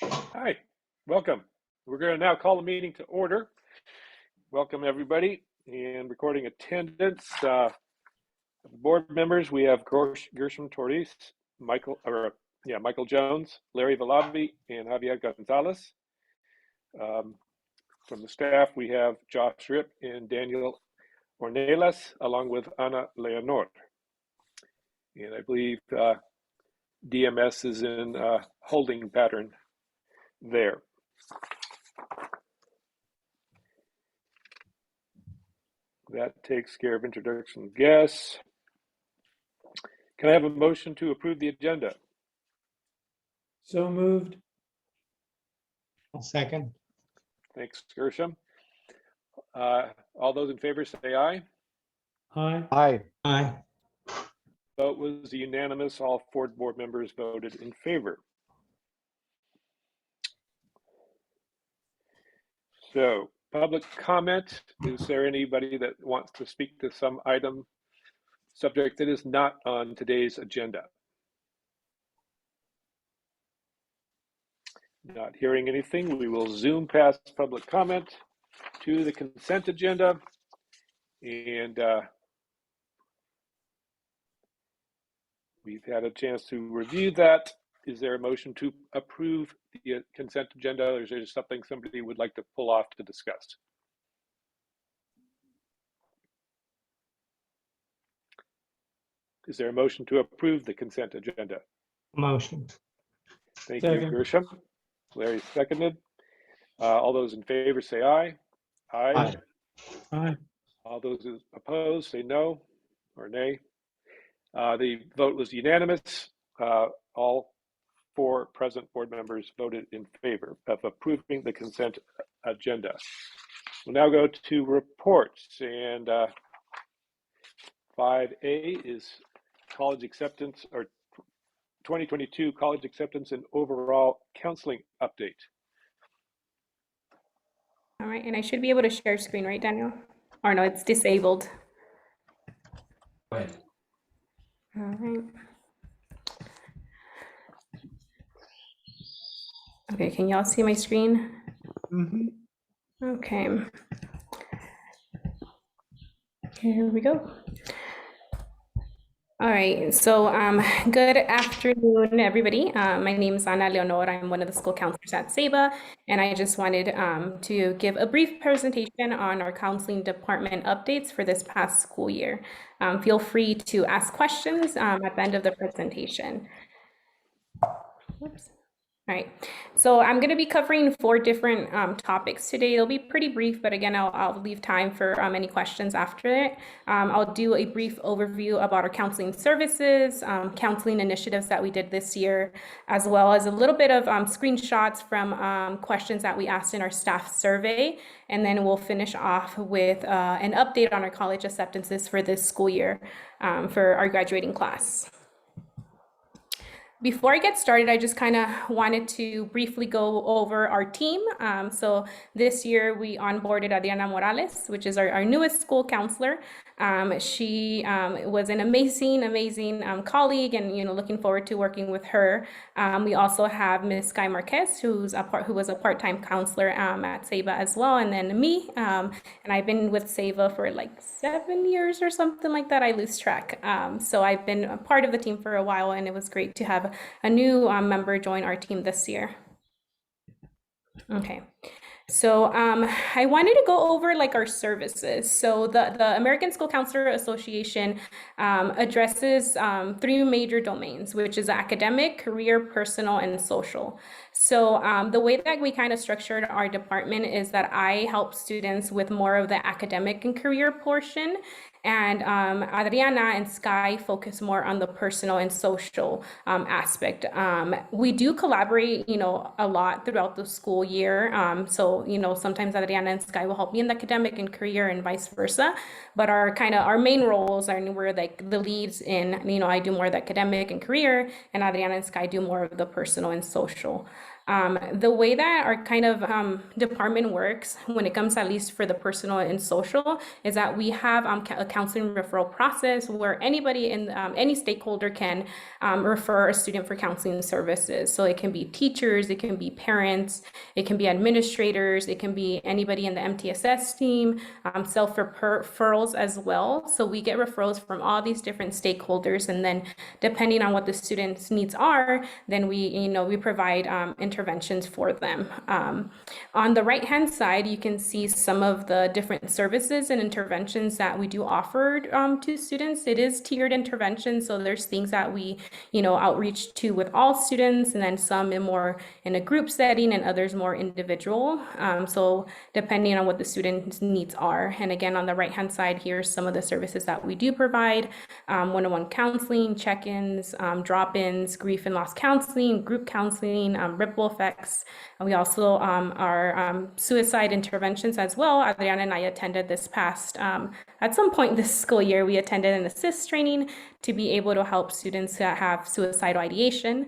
Hi, welcome. We're going to now call the meeting to order. Welcome everybody, and recording attendance. Board members, we have Gershom Torres, Michael Jones, Larry Valavi, and Javier Gonzalez. From the staff, we have Josh Rip and Daniel Ornelas, along with Ana Leonor. And I believe DMS is in holding pattern there. That takes care of introduction of guests. Can I have a motion to approve the agenda? So moved. I'll second. Thanks, Gershom. All those in favor say aye. Aye. Aye. Aye. Vote was unanimous. All 4 board members voted in favor. So, public comment. Is there anybody that wants to speak to some subject that is not on today's agenda? Not hearing anything, we will zoom past public comment to the consent agenda. And we've had a chance to review that. Is there a motion to approve the consent agenda, or is there something somebody would like to pull off to discuss? Is there a motion to approve the consent agenda? Motion. Thank you, Second. Gershom. Larry seconded. All those in favor say aye. Aye. Aye. All those opposed say no or nay. The vote was unanimous. All 4 present board members voted in favor of approving the consent agenda. We'll now go to reports, and 5A is college acceptance, or 2022 college acceptance and overall counseling update. All right, and I should be able to share screen, right, Daniel? Or no, it's disabled. Right. All right. Okay, can y'all see my screen? Mm-hmm. Okay. Here we go. All right, so good afternoon, everybody. My name is Ana Leonor. I'm one of the school counselors at CEIBA, and I just wanted to give a brief presentation on our counseling department updates for this past school year. Feel free to ask questions at the end of the presentation. Oops. All right, so I'm going to be covering 4 different topics today. They'll be pretty brief, but again, I'll leave time for any questions after it. I'll do a brief overview about our counseling services, counseling initiatives that we did this year, as well as a little bit of screenshots from questions that we asked in our staff survey. And then we'll finish off with an update on our college acceptances for this school year for our graduating class. Before I get started, I just kind of wanted to briefly go over our team. So this year we onboarded Adriana Morales, which is our newest school counselor. She was an amazing colleague, and looking forward to working with her. We also have Ms. Sky Marquez, who was a part-time counselor at CEIBA as well, and then me. And I've been with CEIBA for like 7 years or something like that. I lose track. So I've been a part of the team for a while, and it was great to have a new member join our team this year. Okay. So I wanted to go over like our services. So the American School Counselor Association addresses 3 major domains, which is academic, career, personal, and social. So the way that we kind of structured our department is that I help students with more of the academic and career portion, and Adriana and Sky focus more on the personal and social aspect. We do collaborate, a lot throughout the school year. So, sometimes Adriana and Sky will help me in the academic and career and vice versa. But our main roles are we're like the leads in, I do more of the academic and career, and Adriana and Sky do more of the personal and social. The way that our kind of department works when it comes, at least for the personal and social, is that we have a counseling referral process where anybody in any stakeholder can refer a student for counseling services. So it can be teachers, it can be parents, it can be administrators, it can be anybody in the MTSS team, self-referrals as well. So we get referrals from all these different stakeholders, and then depending on what the student's needs are, then we provide interventions for them. On the right-hand side, you can see some of the different services and interventions that we do offer to students. It is tiered intervention, so there's things that we, outreach to with all students, and then some more in a group setting and others more individual. So depending on what the student's needs are. And again, on the right-hand side, here's some of the services that we do provide: one-on-one counseling, check-ins, drop-ins, grief and loss counseling, group counseling, ripple effects. And we also are suicide interventions as well. Adriana and I attended this past, at some point this school year, we attended an ASSIST training to be able to help students that have suicidal ideation.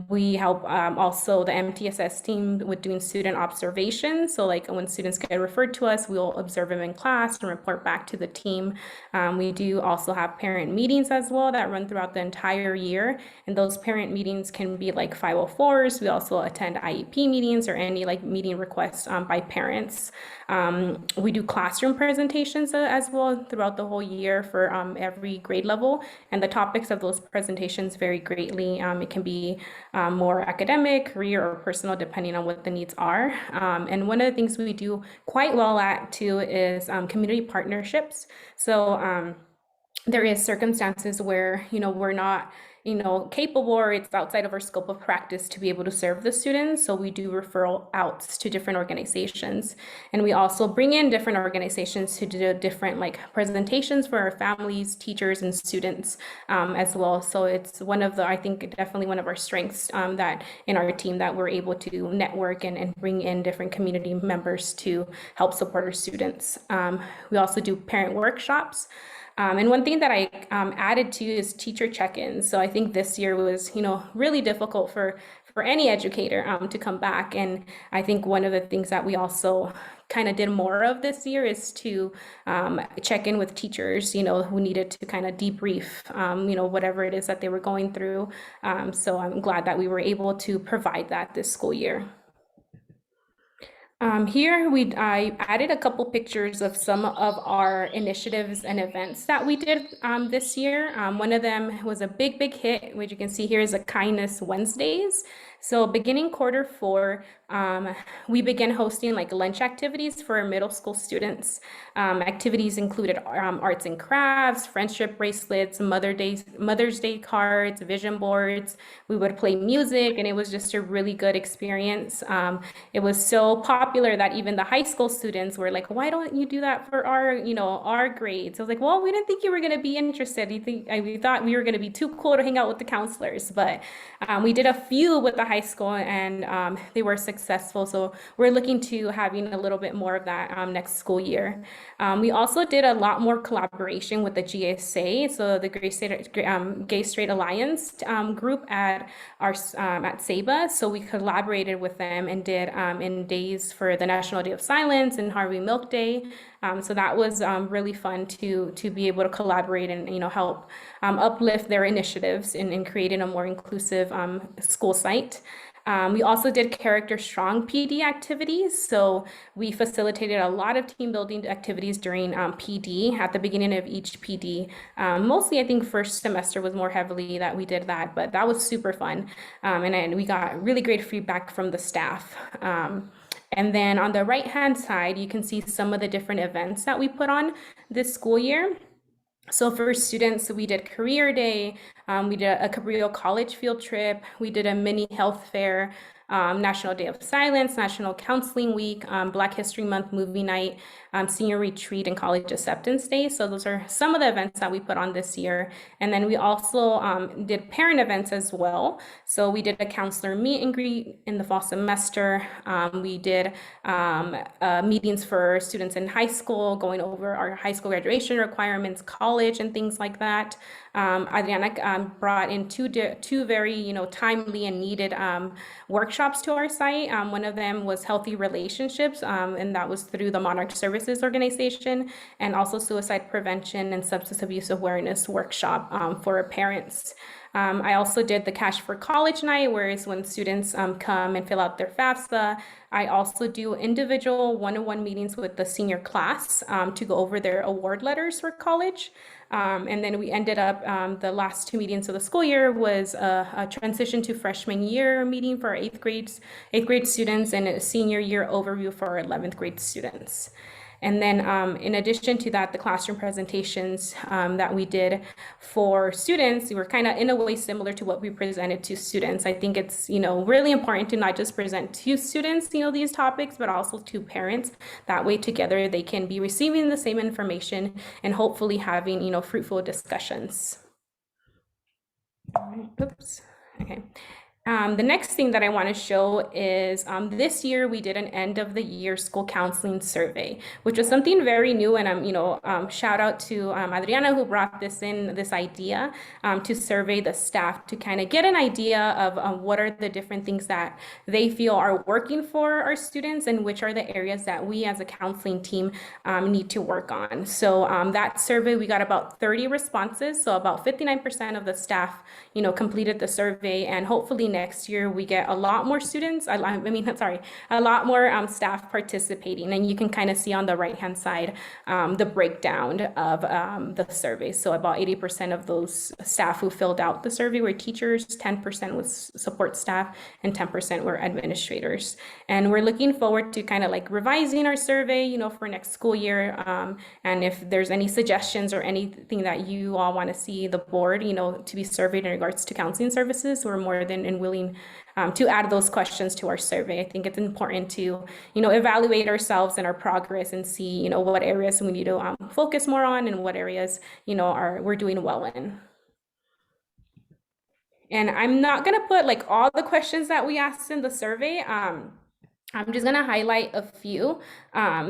We help also the MTSS team with doing student observation. So like when students get referred to us, we'll observe them in class and report back to the team. We do also have parent meetings as well that run throughout the entire year. And those parent meetings can be like 504s. We also attend IEP meetings or any like meeting requests by parents. We do classroom presentations as well throughout the whole year for every grade level. And the topics of those presentations vary greatly. It can be more academic, career, or personal, depending on what the needs are. And one of the things we do quite well at too is community partnerships. So there is circumstances where, we're not capable, or it's outside of our scope of practice to be able to serve the students. So we do referral outs to different organizations. And we also bring in different organizations to do different like presentations for our families, teachers, and students as well. So it's I think definitely one of our strengths that in our team, that we're able to network and bring in different community members to help support our students. We also do parent workshops. And one thing that I added to is teacher check-ins. So I think this year was, really difficult for any educator to come back. And I think one of the things that we also kind of did more of this year is to check in with teachers, who needed to kind of debrief, whatever it is that they were going through. So I'm glad that we were able to provide that this school year. Here I added a couple pictures of some of our initiatives and events that we did this year. One of them was a big hit, which you can see here is a Kindness Wednesdays. So beginning Q4, we began hosting like lunch activities for our middle school students. Activities included arts and crafts, friendship bracelets, Mother's Day cards, vision boards. We would play music, and it was just a really good experience. It was so popular that even the high school students were like, "Why don't you do that for our grades?" I was like, "Well, we didn't think you were going to be interested. We thought we were going to be too cool to hang out with the counselors." But we did a few with the high school, and they were successful. So we're looking to having a little bit more of that next school year. We also did a lot more collaboration with the GSA, so the Gay Straight Alliance group at SABA. So we collaborated with them and did in days for the National Day of Silence and Harvey Milk Day. So that was really fun to be able to collaborate and help uplift their initiatives in creating a more inclusive school site. We also did Character Strong PD activities. So we facilitated a lot of team building activities during PD at the beginning of each PD. Mostly, I think first semester was more heavily that we did that, but that was super fun. And we got really great feedback from the staff. And then on the right-hand side, you can see some of the different events that we put on this school year. So for students, we did Career Day, we did a Cabrillo College field trip, we did a mini health fair, National Day of Silence, National Counseling Week, Black History Month movie night, senior retreat, and college acceptance day. So those are some of the events that we put on this year. And then we also did parent events as well. So we did a counselor meet and greet in the fall semester. We did meetings for students in high school, going over our high school graduation requirements, college, and things like that. Adriana brought in two very, timely and needed workshops to our site. One of them was healthy relationships, and that was through the Monarch Services Organization, and also suicide prevention and substance abuse awareness workshop for parents. I also did the Cash for College night, where it's when students come and fill out their FAFSA. I also do individual one-on-one meetings with the senior class to go over their award letters for college. And then we ended up, the last two meetings of the school year was a transition to freshman year meeting for our eighth grade students, and a senior year overview for our 11th grade students. And then in addition to that, the classroom presentations that we did for students were kind of in a way similar to what we presented to students. I think it's, really important to not just present to students, these topics, but also to parents. That way together they can be receiving the same information and hopefully having, fruitful discussions. Oops, okay. The next thing that I want to show is this year we did an end of the year school counseling survey, which was something very new. And shout out to Adriana, who brought this idea to survey the staff to kind of get an idea of what are the different things that they feel are working for our students and which are the areas that we as a counseling team need to work on. So that survey, we got about 30 responses. So about 59% of the staff, completed the survey, and hopefully next year we get a lot more students, a lot more staff participating. And you can kind of see on the right-hand side the breakdown of the survey. So about 80% of those staff who filled out the survey were teachers, 10% was support staff, and 10% were administrators. And we're looking forward to kind of like revising our survey, for next school year. And if there's any suggestions or anything that you all want to see the board, to be surveyed in regards to counseling services, we're more than willing to add those questions to our survey. I think it's important to, evaluate ourselves and our progress and see, what areas we need to focus more on and what areas, we're doing well in. And I'm not going to put like all the questions that we asked in the survey. I'm just going to highlight a few.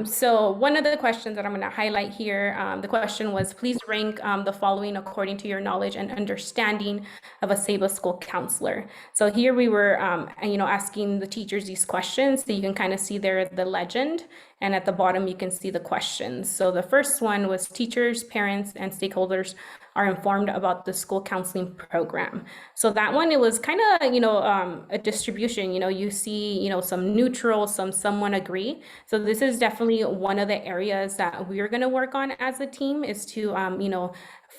So one of the questions that I'm going to highlight here, the question was, please rank the following according to your knowledge and understanding of a CEBA school counselor. So here we were, asking the teachers these questions. So you can kind of see there the legend, and at the bottom you can see the questions. So the first one was, teachers, parents, and stakeholders are informed about the school counseling program. So that one, it was kind of, a distribution, you see, some neutral, somewhat agree. So this is definitely one of the areas that we're going to work on as a team, is to,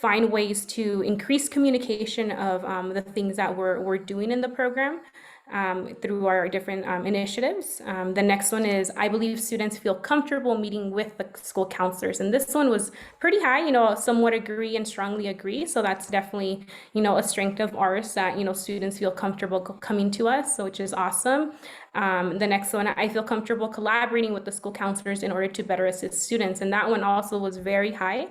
find ways to increase communication of the things that we're doing in the program. Through our different initiatives. The next one is, I believe students feel comfortable meeting with the school counselors. And this one was pretty high, somewhat agree and strongly agree. So that's definitely, a strength of ours, that, students feel comfortable coming to us, so which is awesome. The next one, I feel comfortable collaborating with the school counselors in order to better assist students. And that one also was very high,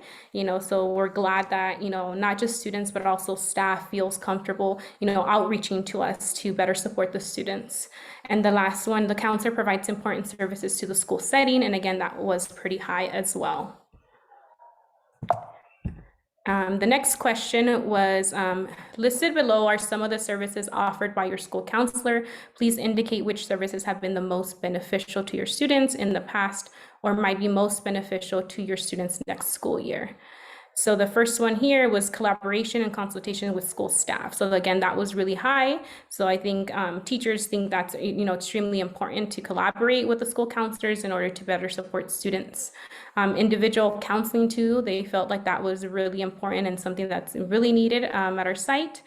so we're glad that, not just students, but also staff feels comfortable, outreaching to us to better support the students. And the last one, the counselor provides important services to the school setting. And again, that was pretty high as well. The next question was, listed below are some of the services offered by your school counselor. Please indicate which services have been the most beneficial to your students in the past, or might be most beneficial to your students next school year. So the first one here was collaboration and consultation with school staff. So again, that was really high. So I think teachers think that's extremely important to collaborate with the school counselors in order to better support students. Individual counseling too, they felt like that was really important and something that's really needed at our site.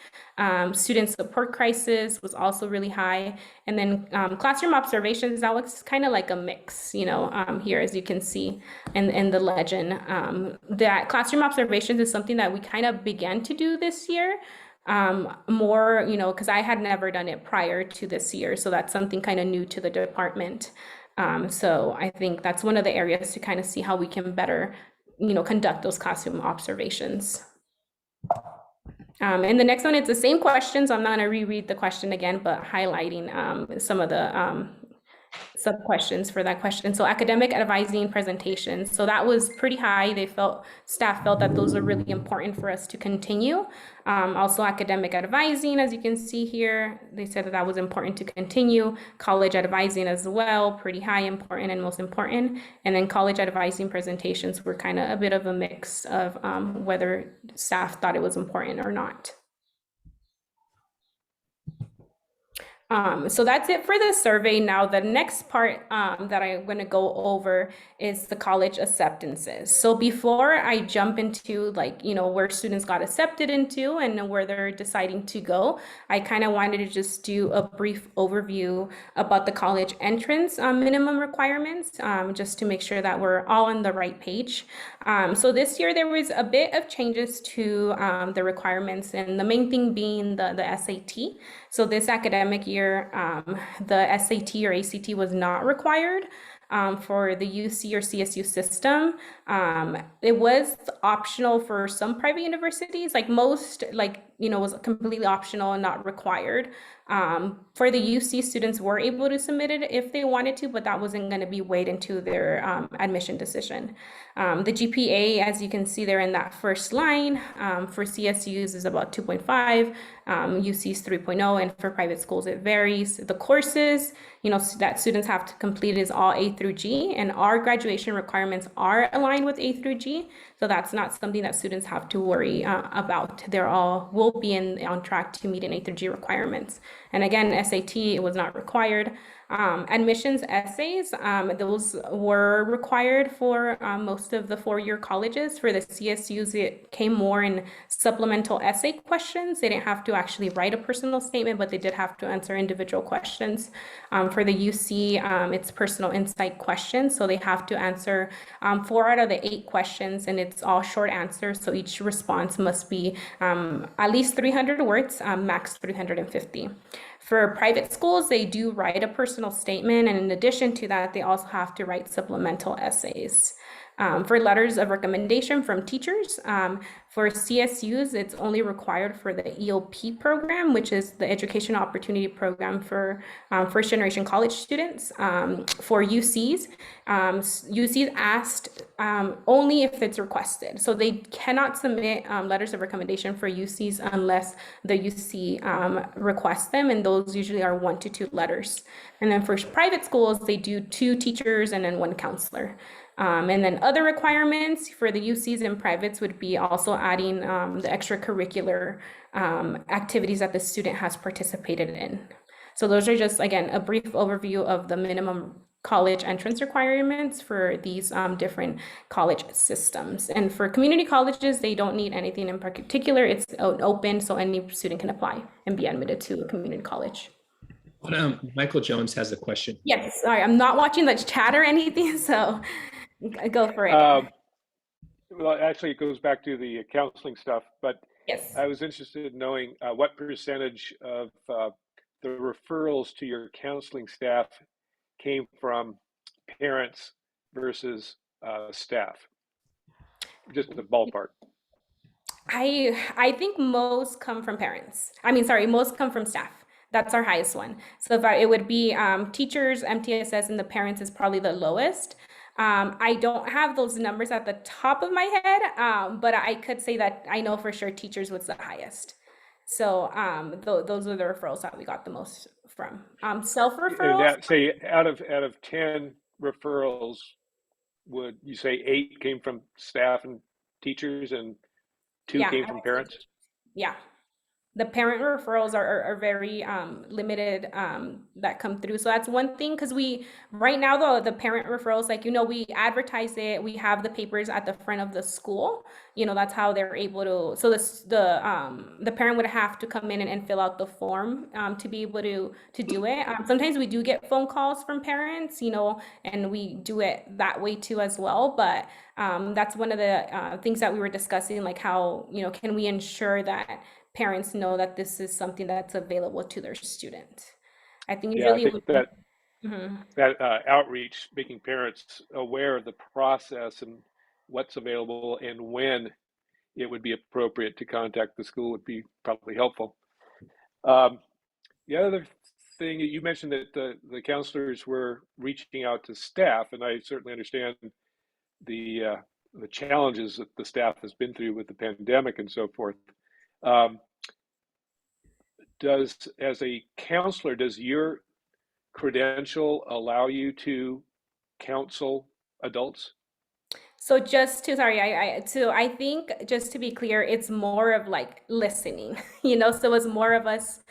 Student support crisis was also really high. And then classroom observations, that was kind of like a mix, here, as you can see in the legend. That classroom observations is something that we kind of began to do this year. More, because I had never done it prior to this year. So that's something kind of new to the department. So I think that's one of the areas to kind of see how we can better, conduct those classroom observations. And the next one, it's the same question, so I'm not going to reread the question again, but highlighting some of the sub questions for that question. So academic advising presentations. So that was pretty high. Staff felt that those are really important for us to continue. Also academic advising, as you can see here, they said that that was important to continue. College advising as well, pretty high, important and most important. And then college advising presentations were kind of a bit of a mix of whether staff thought it was important or not. So that's it for the survey. Now, the next part that I'm going to go over is the college acceptances. So before I jump into where students got accepted into and where they're deciding to go, I kind of wanted to just do a brief overview about the college entrance minimum requirements, just to make sure that we're all on the right page. So this year there was a bit of changes to the requirements, and the main thing being the SAT. So this academic year, the SAT or ACT was not required for the UC or CSU system. It was optional for some private universities, like most, was completely optional and not required. For the UC, students were able to submit it if they wanted to, but that wasn't going to be weighed into their admission decision. The GPA, as you can see there in that first line, for CSUs is about 2.5, UC's 3.0, and for private schools it varies. The courses, that students have to complete is all A through G, and our graduation requirements are aligned with A through G, so that's not something that students have to worry about. They're all will be on track to meet an A through G requirements. And again, SAT, it was not required. Admissions essays, those were required for most of the four-year colleges. For the CSUs, it came more in supplemental essay questions. They didn't have to actually write a personal statement, but they did have to answer individual questions. For the UC, it's personal insight questions. So they have to answer 4 out of the 8 questions, and it's all short answers. So each response must be at least 300 words, max 350. For private schools, they do write a personal statement, and in addition to that, they also have to write supplemental essays. For letters of recommendation from teachers, for CSUs, it's only required for the EOP program, which is the Education Opportunity Program for first-generation college students. For UCs, UCs asked only if it's requested. So they cannot submit letters of recommendation for UCs unless the UC requests them, and those usually are 1 to 2 letters. And then for private schools, they do 2 teachers and then 1 counselor. And then other requirements for the UCs and privates would be also adding the extracurricular activities that the student has participated in. So those are just, again, a brief overview of the minimum college entrance requirements for these different college systems. And for community colleges, they don't need anything in particular. It's open, so any student can apply and be admitted to a community college. Michael Jones has a question. Yes, sorry, I'm not watching the chat or anything, so go for it. Well, actually, it goes back to the counseling stuff, but Yes. I was interested in knowing what percentage of the referrals to your counseling staff came from parents versus staff. Just the ballpark. I think most come from parents. Most come from staff. That's our highest one. So it would be teachers, MTSS, and the parents is probably the lowest. I don't have those numbers at the top of my head, but I could say that I know for sure teachers was the highest. So those are the referrals that we got the most from. Self-referrals? Say out of 10 referrals, would you say 8 came from staff and teachers and 2 came from parents? Yeah. The parent referrals are very limited that come through. So that's one thing, because right now though, the parent referrals, we advertise it, we have the papers at the front of the school, that's how they're able to, so the parent would have to come in and fill out the form to be able to do it. Sometimes we do get phone calls from parents, and we do it that way too as well. But that's one of the things that we were discussing, like how, can we ensure that parents know that this is something that's available to their student. I think that outreach, making parents aware of the process and what's available and when it would be appropriate to contact the school would be probably helpful. The other thing you mentioned that the counselors were reaching out to staff, and I certainly understand the challenges that the staff has been through with the pandemic and so forth. As a counselor, does your credential allow you to counsel adults? So just to, sorry, I think just to be clear, it's more of like listening, so it's more of us,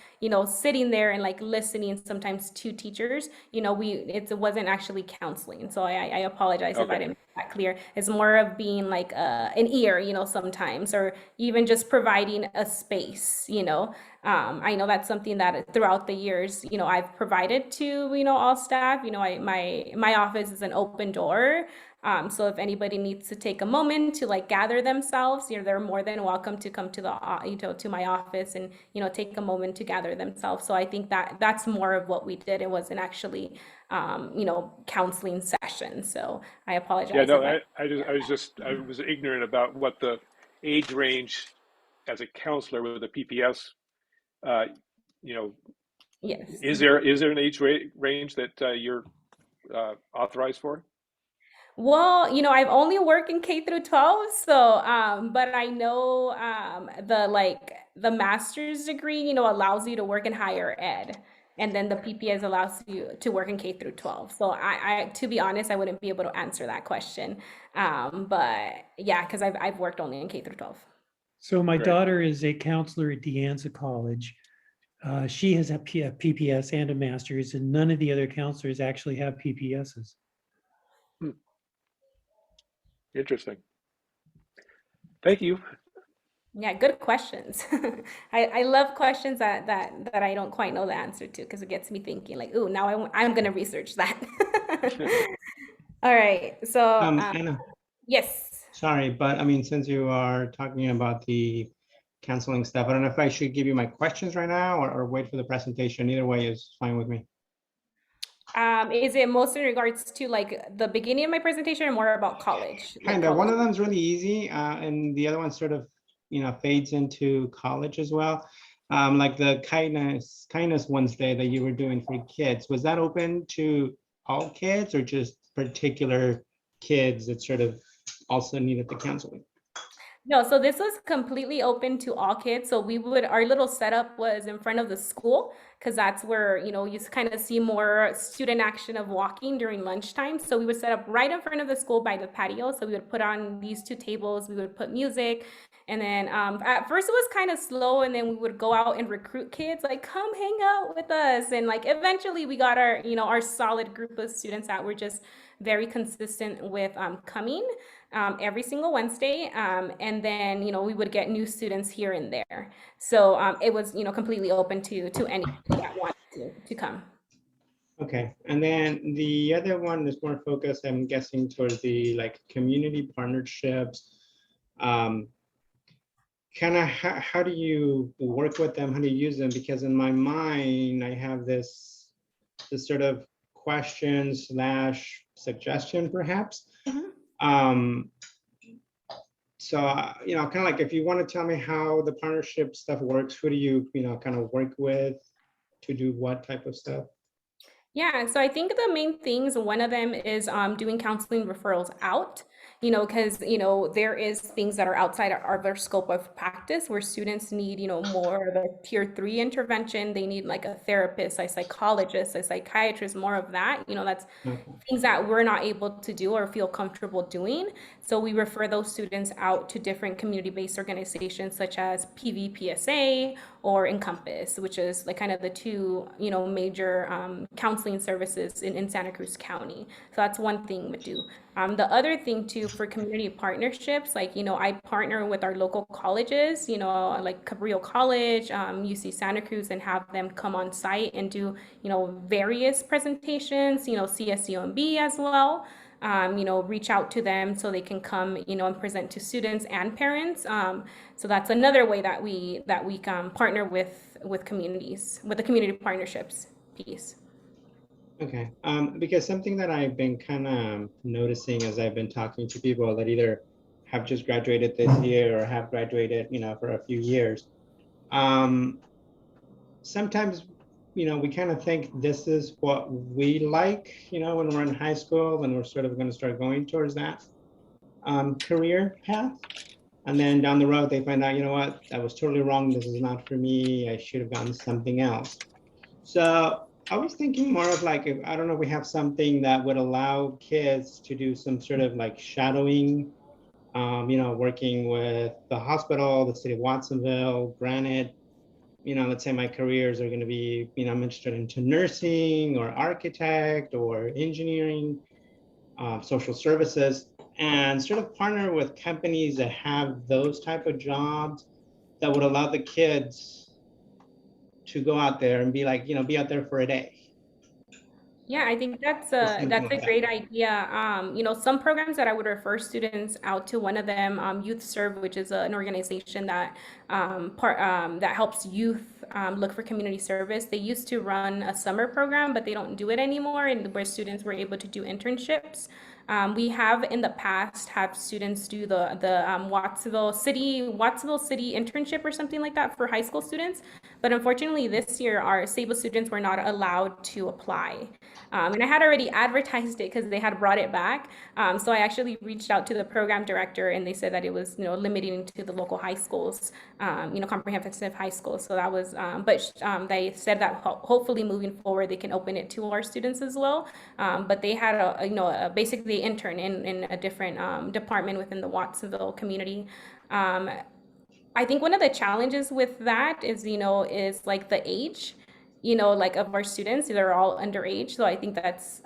sitting there and like listening sometimes to teachers, it wasn't actually counseling. So I apologize if I Okay. didn't make that clear. It's more of being like an ear, sometimes, or even just providing a space, I know that's something that throughout the years, I've provided to, all staff, my office is an open door. So if anybody needs to take a moment to like gather themselves, they're more than welcome to come to the, to my office and, take a moment to gather themselves. So I think that that's more of what we did. It wasn't actually, counseling sessions. So I apologize. Yeah, no, if I was ignorant about what the age range as a counselor with a PPS, Yes. is there an age range that you're authorized for? Well, I've only worked in K through 12, so but I know the master's degree, allows you to work in higher ed, and then the PPS allows you to work in K through 12. So I to be honest, I wouldn't be able to answer that question. But yeah, because I've worked only in K through 12. So my Right. daughter is a counselor at De Anza College. She has a PPS and a master's, and none of the other counselors actually have PPSs. Interesting. Thank you. Yeah, good questions. I love questions that I don't quite know the answer to, because it gets me thinking like, ooh, now I'm gonna research that. All right, so Anna, yes. sorry, but I mean, since you are talking about the counseling stuff, I don't know if I should give you my questions right now or wait for the presentation. Either way is fine with me. Is it most in regards to like the beginning of my presentation or more about college? Like Kind of. One college? of them's really easy, and the other one sort of, fades into college as well. Like the kindness Wednesday that you were doing for kids, was that open to all kids or just particular kids that sort of also needed the counseling? No, so this was completely open to all kids. So our little setup was in front of the school, because that's where, you kind of see more student action of walking during lunchtime. So we would set up right in front of the school by the patio. So we would put on these two tables, we would put music. And then at first it was kind of slow, and then we would go out and recruit kids, like, come hang out with us. And like eventually we got our, our solid group of students that were just very consistent with coming every single Wednesday. And then, we would get new students here and there. So it was, completely open to anybody that wanted to come. Okay, and then the other one is more focused, I'm guessing, towards the like community partnerships. Kind of how do you work with them? How do you use them? Because in my mind, I have this sort of question / suggestion, perhaps. So, kind of like, if you want to tell me how the partnership stuff works, who do you, kind of work with to do what type of stuff? Yeah, so I think the main things, one of them is doing counseling referrals out, because, there is things that are outside of their scope of practice where students need, more of a tier 3 intervention. They need like a therapist, a psychologist, a psychiatrist, more of that. That's things that we're not able to do or feel comfortable doing. So we refer those students out to different community-based organizations such as PVPSA or Encompass, which is like kind of the two, major counseling services in Santa Cruz County. So that's one thing we do. The other thing too, for community partnerships, like, I partner with our local colleges, like Cabrillo College, UC Santa Cruz, and have them come on site and do, various presentations, CSUMB as well. Reach out to them so they can come, and present to students and parents. So that's another way that we can partner with communities, with the community partnerships piece. Okay, because something that I've been kind of noticing as I've been talking to people that either have just graduated this year or have graduated, for a few years, sometimes we kind of think this is what we like, when we're in high school, when we're sort of going to start going towards that career path. And then down the road, they find out, what, that was totally wrong. This is not for me. I should have done something else. So I was thinking more of like, I don't know if we have something that would allow kids to do some sort of like shadowing, working with the hospital, the city of Watsonville. Granted, let's say my careers are going to be, I'm interested into nursing or architect or engineering, social services, and sort of partner with companies that have those type of jobs that would allow the kids to go out there and be like, be out there for a day. Yeah, I think that's something a like that. great idea. Some programs that I would refer students out to, one of them, Youth Serve, which is an organization that that helps youth look for community service. They used to run a summer program, but they don't do it anymore, and where students were able to do internships. We have in the past had students do the Wattsville City internship or something like that for high school students, but unfortunately this year our SABA students were not allowed to apply. And I had already advertised it because they had brought it back. So I actually reached out to the program director, and they said that it was, limiting to the local high schools, comprehensive high schools. So that was, but they said that hopefully moving forward they can open it to our students as well. But they had basically intern in a different department within the Watsonville community. I think one of the challenges with that is like the age, like of our students. They're all underage. So I think that's,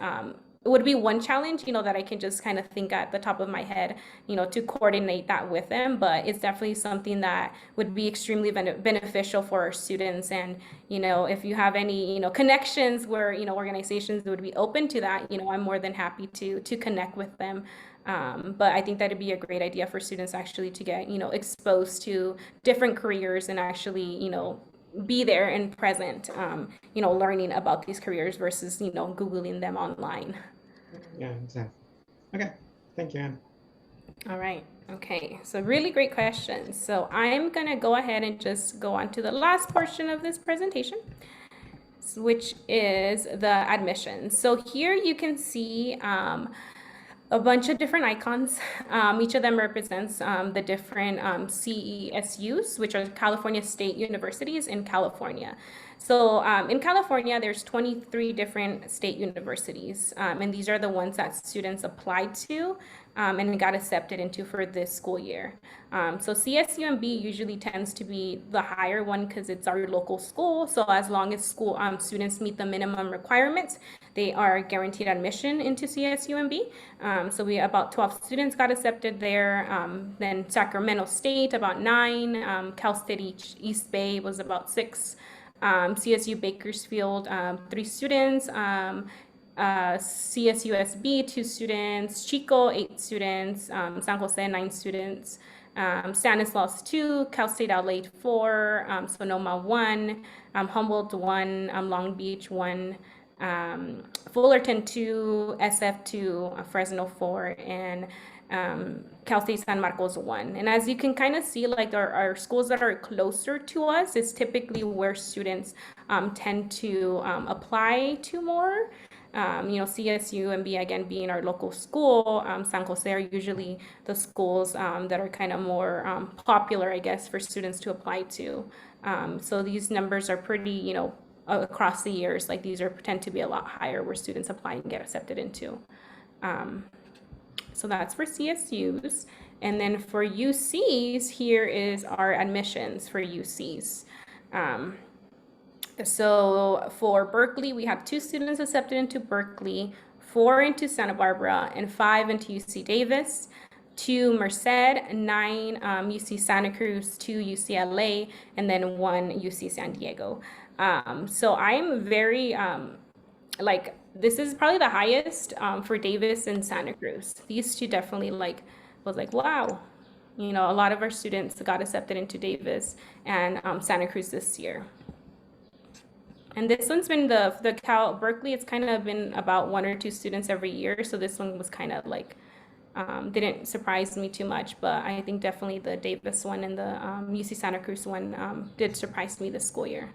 it would be one challenge, that I can just kind of think at the top of my head, to coordinate that with them. But it's definitely something that would be extremely beneficial for our students. And, if you have any, connections where, organizations would be open to that, I'm more than happy to connect with them. But I think that'd be a great idea for students actually to get, exposed to different careers and actually, be there and present, learning about these careers versus, Googling them online. Yeah, exactly. Okay, thank you, Anne. All right. Okay. So really great questions. So I'm going to go ahead and just go on to the last portion of this presentation, which is the admissions. So here you can see a bunch of different icons. Each of them represents the different CESUs, which are California State Universities in California. So in California, there's 23 different state universities, and these are the ones that students applied to and got accepted into for this school year. So CSUMB usually tends to be the higher one because it's our local school. So as long as school students meet the minimum requirements, they are guaranteed admission into CSUMB. So we about 12 students got accepted there. Then Sacramento State, about 9. Cal State East Bay was about 6. CSU Bakersfield, 3 students. CSUSB, 2 students. Chico, 8 students. San Jose, 9 students. Stanislaus 2, Cal State LA 4, Sonoma 1, Humboldt 1, Long Beach 1, Fullerton 2, SF 2, Fresno 4, and Cal State San Marcos 1. And as you can kind of see, like our schools that are closer to us is typically where students tend to apply to more. CSUMB, again, being our local school, San Jose are usually the schools that are kind of more popular, I guess, for students to apply to. So these numbers are pretty, across the years, like these tend to be a lot higher where students apply and get accepted into. So that's for CSUs. And then for UCs, here is our admissions for UCs. So for Berkeley, we have 2 students accepted into Berkeley, 4 into Santa Barbara, and 5 into UC Davis, 2 Merced, 9 UC Santa Cruz, 2 UCLA, and then 1 UC San Diego. So I'm very, this is probably the highest for Davis and Santa Cruz. These 2 definitely was like, wow. A lot of our students got accepted into Davis and Santa Cruz this year. And this one's been the Cal Berkeley, it's kind of been about 1 or 2 students every year. So this one was kind of like, didn't surprise me too much, but I think definitely the Davis one and the UC Santa Cruz one did surprise me this school year.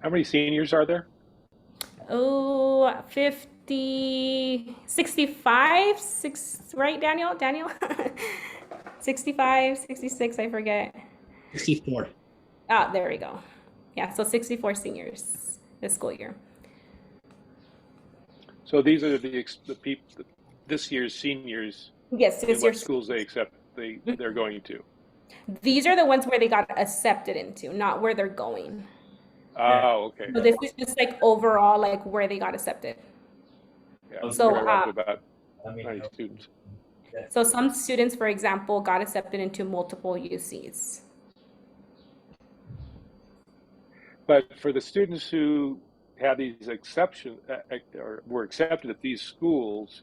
How many seniors are there? Oh, 50, 65, right, Daniel? Daniel? 65, 66, I forget. 64. Ah, there we go. Yeah, so 64 seniors this school year. So these are the people, this year's seniors, Yes, in this what year's. schools they're going to. These are the ones where they got accepted into, not where they're going. Oh, okay. So this is just like overall, like where they got accepted. Yeah, So, we're up to about 90 students. So some students, for example, got accepted into multiple UCs. But for the students who had these exceptions or were accepted at these schools,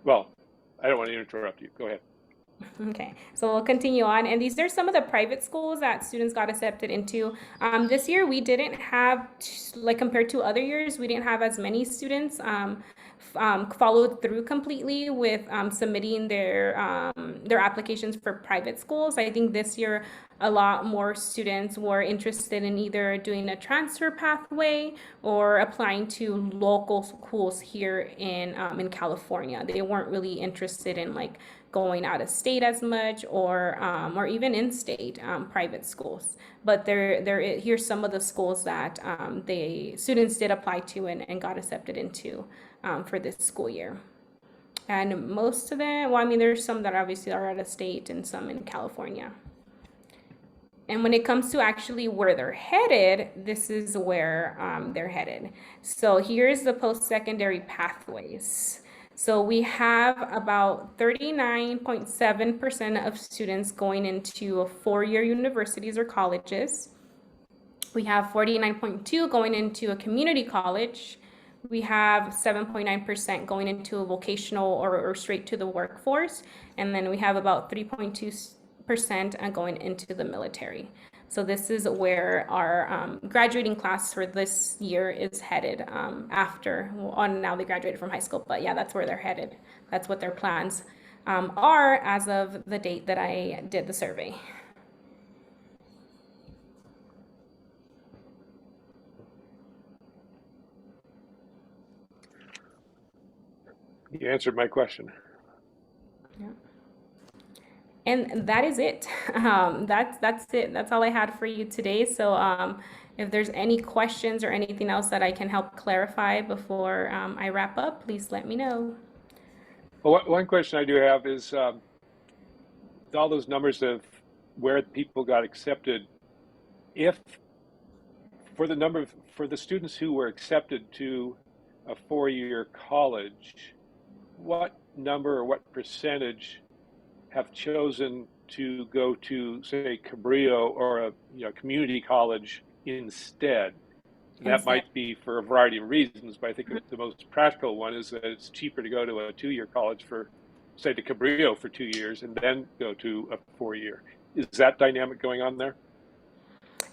well, I don't want to interrupt you. Go ahead. Okay, so we'll continue on. And these are some of the private schools that students got accepted into. This year, we didn't have, like compared to other years, we didn't have as many students followed through completely with submitting their applications for private schools. I think this year, a lot more students were interested in either doing a transfer pathway or applying to local schools here in California. They weren't really interested in like going out of state as much or even in-state private schools. But here's some of the schools that students did apply to and got accepted into for this school year. And most of them, well, I mean, there's some that obviously are out of state and some in California. And when it comes to actually where they're headed, this is where they're headed. So here's the post-secondary pathways. So we have about 39.7% of students going into four-year universities or colleges. We have 49.2% going into a community college. We have 7.9% going into a vocational or straight to the workforce. And then we have about 3.2% going into the military. So this is where our graduating class for this year is headed now they graduated from high school, but yeah, that's where they're headed. That's what their plans are as of the date that I did the survey. You answered my question. Yeah. And that is it. That's it. That's all I had for you today. So if there's any questions or anything else that I can help clarify before I wrap up, please let me know. Well, one question I do have is all those numbers of where people got accepted, if for the students who were accepted to a four-year college, what number or what percentage have chosen to go to, say, Cabrillo or a community college instead? That might be for a variety of reasons, but I think the most practical one is that it's cheaper to go to a two-year college for, say, to Cabrillo for 2 years and then go to a four-year. Is that dynamic going on there?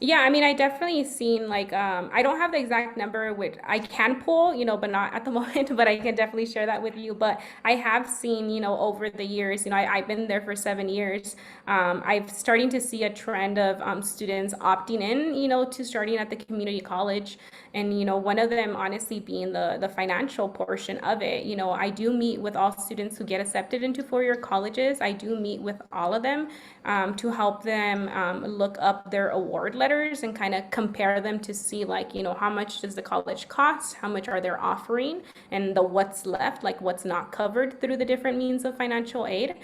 Yeah, I mean, I definitely seen like I don't have the exact number which I can pull, but not at the moment, but I can definitely share that with you. But I have seen, over the years, I've been there for 7 years. I've starting to see a trend of students opting in, to starting at the community college. And, one of them honestly being the financial portion of it. I do meet with all students who get accepted into four-year colleges. I do meet with all of them to help them look up their award letters and kind of compare them to see like, how much does the college cost? How much are they offering? And what's left, like what's not covered through the different means of financial aid.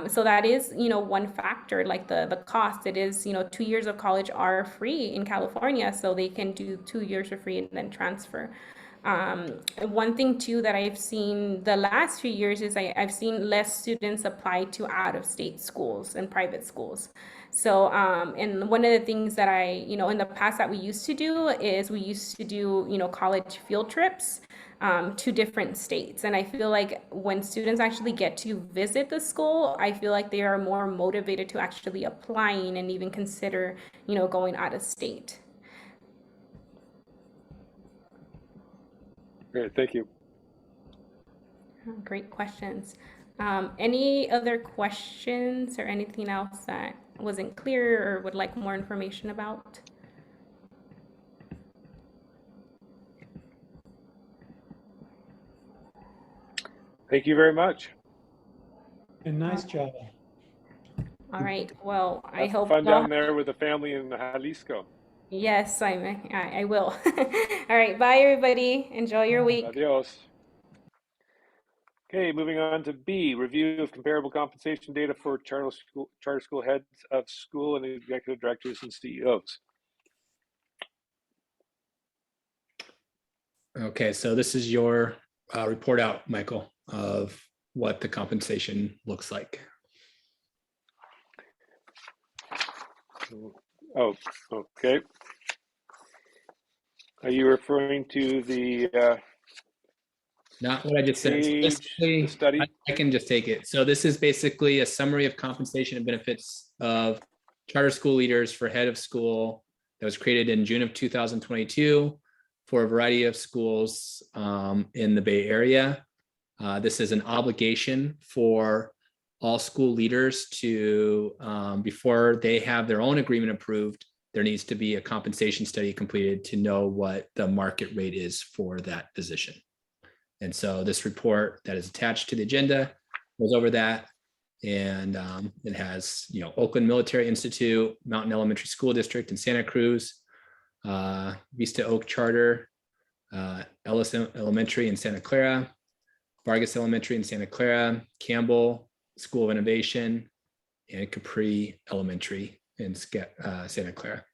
So that is, one factor, like the cost. It is, 2 years of college are free in California, so they can do 2 years for free and then transfer. One thing too that I've seen the last few years is I've seen less students apply to out-of-state schools and private schools. So, and one of the things that in the past that we used to do is we used to do, college field trips to different states. And I feel like when students actually get to visit the school, I feel like they are more motivated to actually applying and even consider, going out of state. Great, thank you. Great questions. Any other questions or anything else that wasn't clear or would like more information about? Thank you very much. And nice job. All right. Well, I Have hope fun you all- down there with the family in Jalisco. Yes, I will. All right. Bye, everybody. Enjoy your week. Adios. Okay, moving on to B, review of comparable compensation data for charter school heads of school and executive directors and CEOs. Okay, so this is your report out, Michael, of what the compensation looks like. Oh, okay. Are you referring to the Not what I just said. So page, basically, the study? I can just take it. So this is basically a summary of compensation and benefits of charter school leaders for head of school that was created in June of 2022 for a variety of schools in the Bay Area. This is an obligation for all school leaders to, before they have their own agreement approved, there needs to be a compensation study completed to know what the market rate is for that position. And so this report that is attached to the agenda goes over that. And it has, Oakland Military Institute, Mountain Elementary School District in Santa Cruz, Vista Oak Charter, Ellis Elementary in Santa Clara, Vargas Elementary in Santa Clara, Campbell School of Innovation, and Capri Elementary in Santa Clara.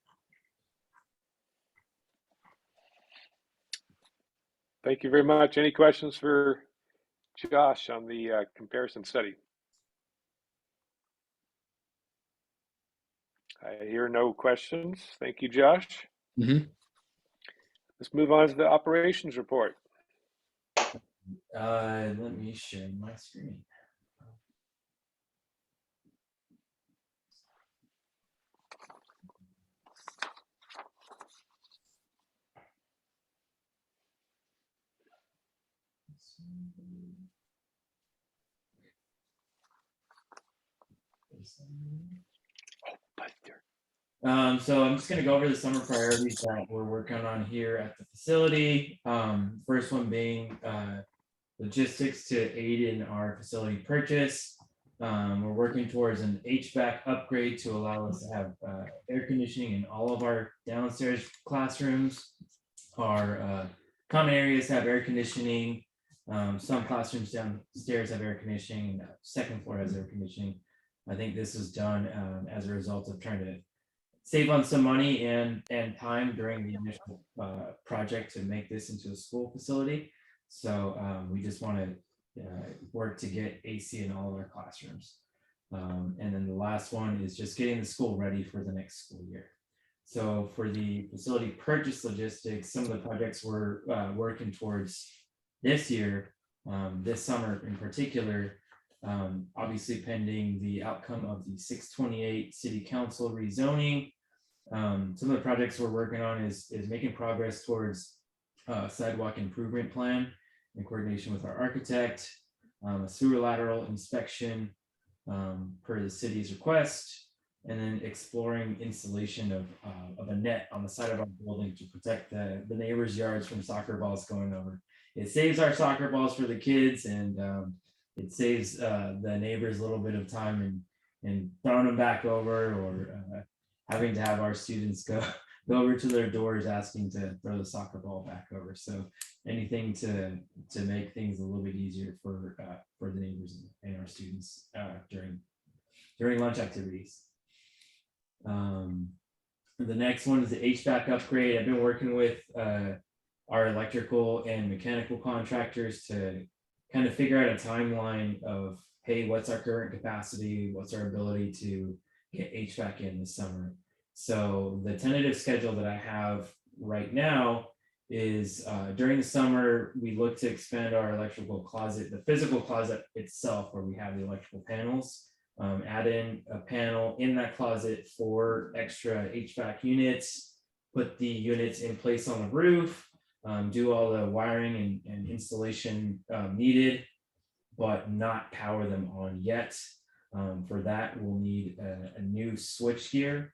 Thank you very much. Any questions for Josh on the comparison study? I hear no questions. Thank you, Josh. Mhm. Let's move on to the operations report. Let me share my screen. So I'm just going to go over the summer priorities that we're working on here at the facility. First one being logistics to aid in our facility purchase. We're working towards an HVAC upgrade to allow us to have air conditioning in all of our downstairs classrooms. Our common areas have air conditioning. Some classrooms downstairs have air conditioning. The second floor has air conditioning. I think this is done as a result of trying to save on some money and time during the initial project to make this into a school facility. So we just want to work to get AC in all of our classrooms. And then the last one is just getting the school ready for the next school year. So for the facility purchase logistics, some of the projects we're working towards this year, this summer in particular, obviously pending the outcome of the 628 City Council rezoning. Some of the projects we're working on is making progress towards sidewalk improvement plan in coordination with our architect, a sewer lateral inspection per the city's request, and then exploring installation of a net on the side of our building to protect the neighbors' yards from soccer balls going over. It saves our soccer balls for the kids, and it saves the neighbors a little bit of time in throwing them back over, or having to have our students go over to their doors asking to throw the soccer ball back over. So anything to make things a little bit easier for the neighbors and our students during lunch activities. The next one is the HVAC upgrade. I've been working with our electrical and mechanical contractors to kind of figure out a timeline of, hey, what's our current capacity? What's our ability to get HVAC in this summer? So the tentative schedule that I have right now is during the summer, we look to expand our electrical closet, the physical closet itself, where we have the electrical panels, add in a panel in that closet for extra HVAC units, put the units in place on the roof, do all the wiring and installation needed, but not power them on yet. For that, we'll need a new switch gear.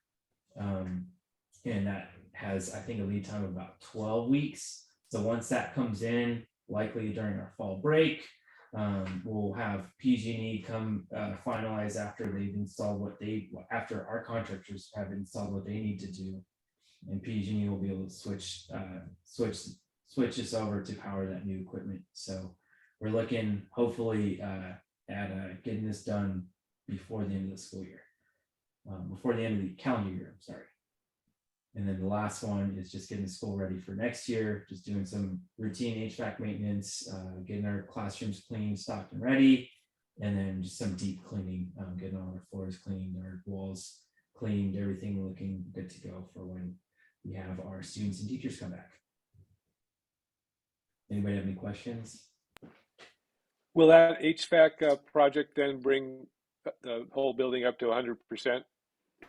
And that has, I think, a lead time of about 12 weeks. So once that comes in, likely during our fall break, We'll have PG&E come finalize after they've installed after our contractors have installed what they need to do. And PG&E will be able to switch us over to power that new equipment. So we're looking hopefully at getting this done before the end of the school year, before the end of the calendar year, I'm sorry. And then the last one is just getting the school ready for next year, just doing some routine HVAC maintenance, getting our classrooms clean, stocked and ready, and then just some deep cleaning, getting all our floors cleaned, our walls cleaned, everything looking good to go for when we have our students and teachers come back. Anybody have any questions? Will that HVAC project then bring the whole building up to 100%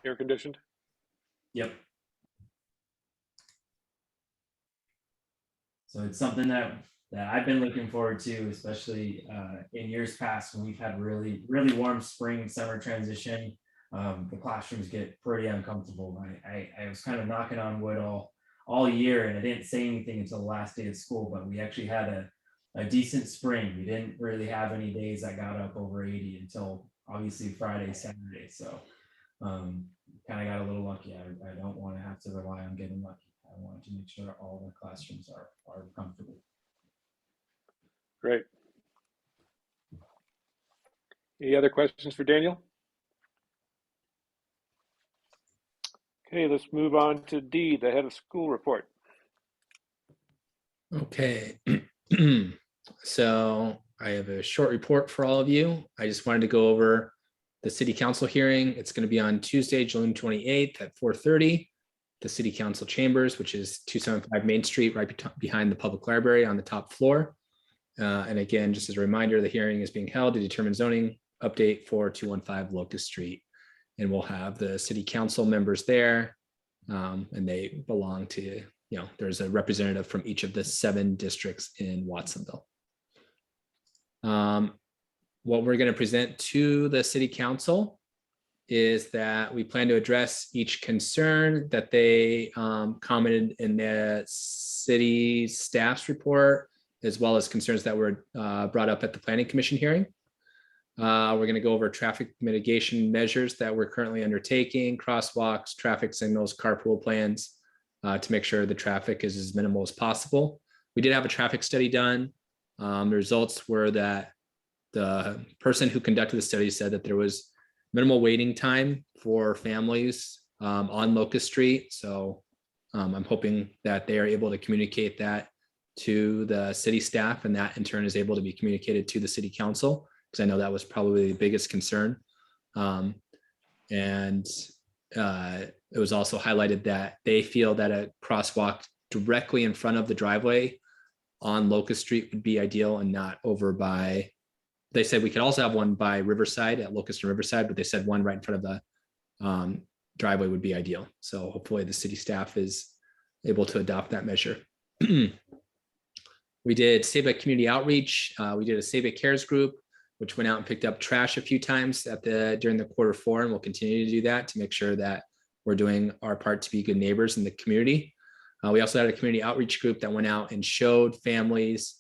air conditioned? Yep. So it's something that I've been looking forward to, especially in years past when we've had really warm spring summer transition. The classrooms get pretty uncomfortable. I was kind of knocking on wood all year, and I didn't say anything until the last day of school, but we actually had a decent spring. We didn't really have any days that got up over 80 until obviously Friday, Saturday. So kind of got a little lucky. I don't want to have to rely on getting lucky. I want to make sure all the classrooms are comfortable. Great. Any other questions for Daniel? Okay, let's move on to D, the head of school report. Okay. So I have a short report for all of you. I just wanted to go over the city council hearing. It's going to be on Tuesday, June 28th at 4:30. The city council chambers, which is 275 Main Street, right behind the public library on the top floor. And again, just as a reminder, the hearing is being held to determine zoning update for 215 Locust Street. And we'll have the city council members there. And they belong to, there's a representative from each of the 7 districts in Watsonville. What we're going to present to the city council is that we plan to address each concern that they commented in the city staff's report, as well as concerns that were brought up at the planning commission hearing. We're going to go over traffic mitigation measures that we're currently undertaking, crosswalks, traffic signals, carpool plans, to make sure the traffic is as minimal as possible. We did have a traffic study done. The results were that the person who conducted the study said that there was minimal waiting time for families on Locust Street. So I'm hoping that they are able to communicate that to the city staff, and that in turn is able to be communicated to the city council, because I know that was probably the biggest concern. And it was also highlighted that they feel that a crosswalk directly in front of the driveway on Locust Street would be ideal, and not over by, they said we could also have one by Riverside, at Locust and Riverside, but they said one right in front of the driveway would be ideal. So hopefully the city staff is able to adopt that measure. We did SABA community outreach. We did a SABA cares group, which went out and picked up trash a few times during the Q4, and we'll continue to do that to make sure that we're doing our part to be good neighbors in the community. We also had a community outreach group that went out and showed families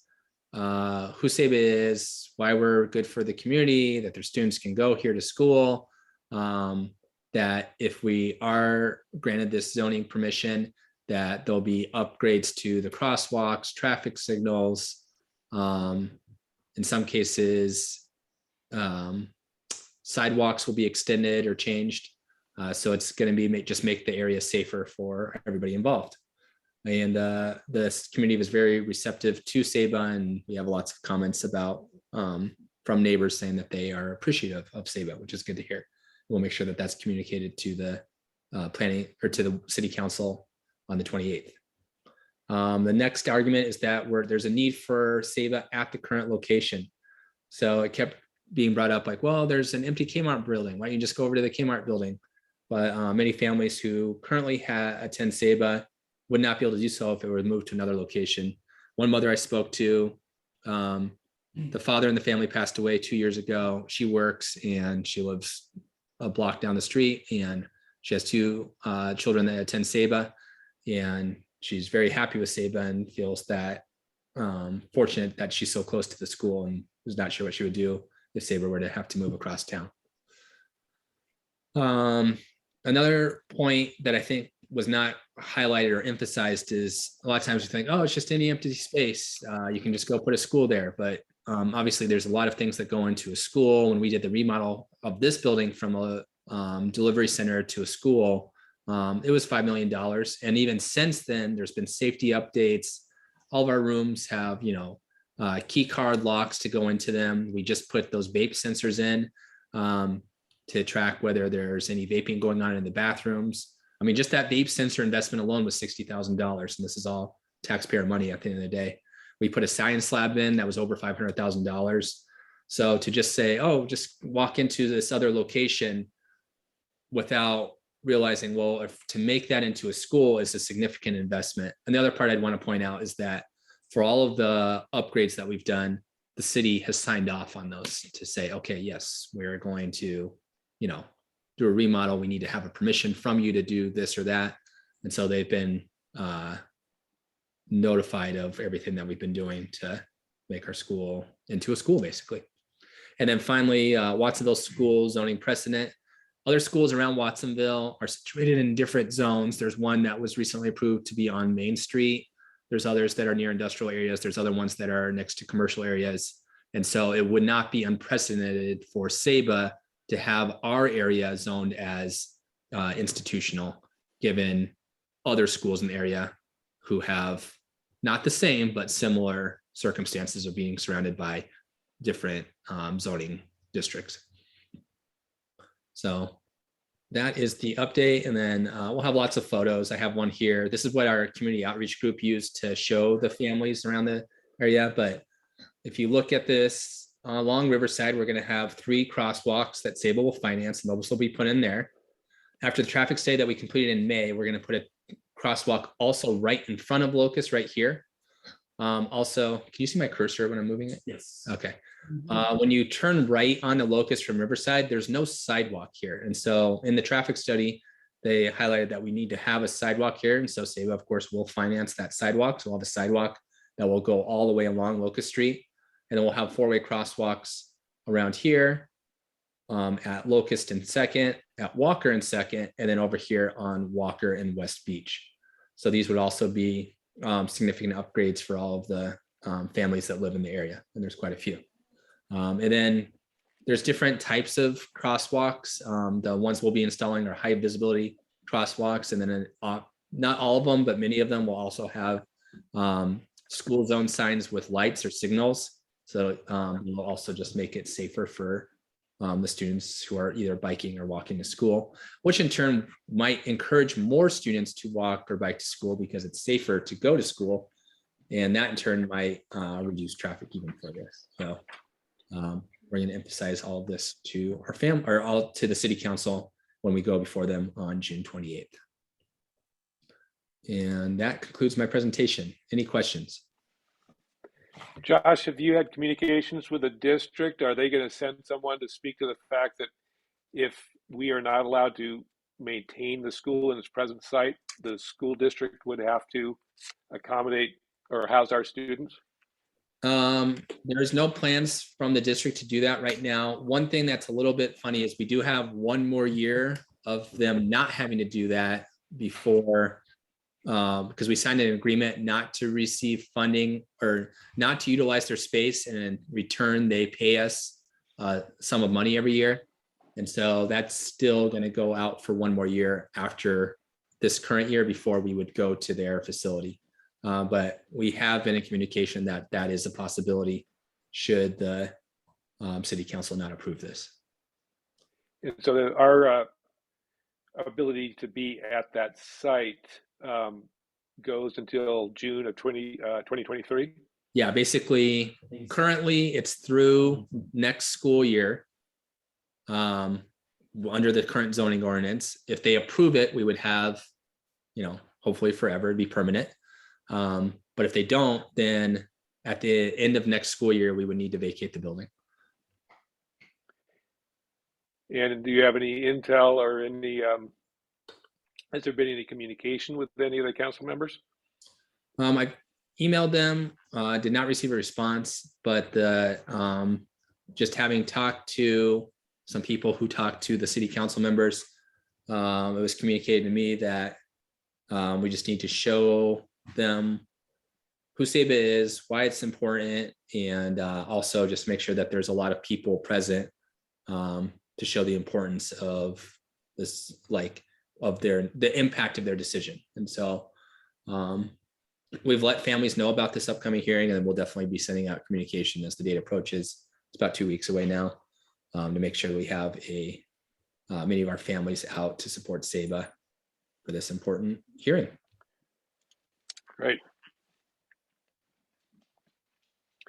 who SABA is, why we're good for the community, that their students can go here to school, that if we are granted this zoning permission, that there'll be upgrades to the crosswalks, traffic signals. In some cases, sidewalks will be extended or changed. So it's going to be just make the area safer for everybody involved. And the community was very receptive to SABA, and we have lots of comments about from neighbors saying that they are appreciative of SABA, which is good to hear. We'll make sure that that's communicated to the planning or to the city council on the 28th. The next argument is that there's a need for SABA at the current location. So it kept being brought up like, well, there's an empty Kmart building. Why don't you just go over to the Kmart building? But many families who currently attend SABA would not be able to do so if it were moved to another location. One mother I spoke to, the father in the family passed away 2 years ago. She works and she lives a block down the street, and she has 2 children that attend SABA, and she's very happy with SABA and feels that fortunate that she's so close to the school and was not sure what she would do if Saber were to have to move across town. Another point that I think was not highlighted or emphasized is a lot of times we think, oh, it's just any empty space. You can just go put a school there. But obviously there's a lot of things that go into a school. When we did the remodel of this building from a delivery center to a school, it was $5 million. And even since then, there's been safety updates. All of our rooms have, key card locks to go into them. We just put those vape sensors in to track whether there's any vaping going on in the bathrooms. I mean, just that vape sensor investment alone was $60,000. And this is all taxpayer money at the end of the day. We put a science lab in that was over $500,000. So to just say, oh, just walk into this other location without realizing, well, if to make that into a school is a significant investment. And the other part I'd want to point out is that for all of the upgrades that we've done, the city has signed off on those to say, okay, yes, we're going to, do a remodel. We need to have a permission from you to do this or that. And so they've been notified of everything that we've been doing to make our school into a school, basically. And then finally, Watsonville School zoning precedent. Other schools around Watsonville are situated in different zones. There's one that was recently approved to be on Main Street. There's others that are near industrial areas. There's other ones that are next to commercial areas. And so it would not be unprecedented for SABA to have our area zoned as institutional, given other schools in the area who have not the same, but similar circumstances of being surrounded by different zoning districts. So that is the update. And then we'll have lots of photos. I have one here. This is what our community outreach group used to show the families around the area. But if you look at this along Riverside, we're going to have 3 crosswalks that SABA will finance, and those will be put in there. After the traffic study that we completed in May, we're going to put a crosswalk also right in front of Locust right here. Also, can you see my cursor when I'm moving it? Yes. Okay. When you turn right onto Locust from Riverside, there's no sidewalk here. And so in the traffic study, they highlighted that we need to have a sidewalk here. And so SABA, of course, will finance that sidewalk. So we'll have a sidewalk that will go all the way along Locust Street. And then we'll have 4-way crosswalks around here at Locust and 2nd, at Walker and 2nd, and then over here on Walker and West Beach. So these would also be significant upgrades for all of the families that live in the area. And there's quite a few. And then there's different types of crosswalks. The ones we'll be installing are high visibility crosswalks. And then not all of them, but many of them will also have school zone signs with lights or signals. So we'll also just make it safer for the students who are either biking or walking to school, which in turn might encourage more students to walk or bike to school because it's safer to go to school. And that in turn might reduce traffic even further. So we're going to emphasize all of this to our family or all to the city council when we go before them on June 28th. And that concludes my presentation. Any questions? Josh, have you had communications with the district? Are they going to send someone to speak to the fact that if we are not allowed to maintain the school in its present site, the school district would have to accommodate or house our students? There's no plans from the district to do that right now. One thing that's a little bit funny is we do have one more year of them not having to do that before, because we signed an agreement not to receive funding or not to utilize their space, and in return they pay us a sum of money every year. And so that's still going to go out for one more year after this current year before we would go to their facility. But we have been in communication that that is a possibility should the city council not approve this. And so our ability to be at that site goes until June of 2023? Yeah, basically, currently it's through next school year under the current zoning ordinance. If they approve it, we would have, hopefully forever, it'd be permanent. But if they don't, then at the end of next school year, we would need to vacate the building. And do you have any intel or any, has there been any communication with any of the council members? I emailed them Did not receive a response, but the just having talked to some people who talked to the city council members, it was communicated to me that we just need to show them who SEBA is, why it's important, and also just make sure that there's a lot of people present to show the importance of this, like of the impact of their decision. And so we've let families know about this upcoming hearing, and we'll definitely be sending out communication as the date approaches. It's about 2 weeks away now, to make sure we have many of our families out to support SEBA for this important hearing. Great.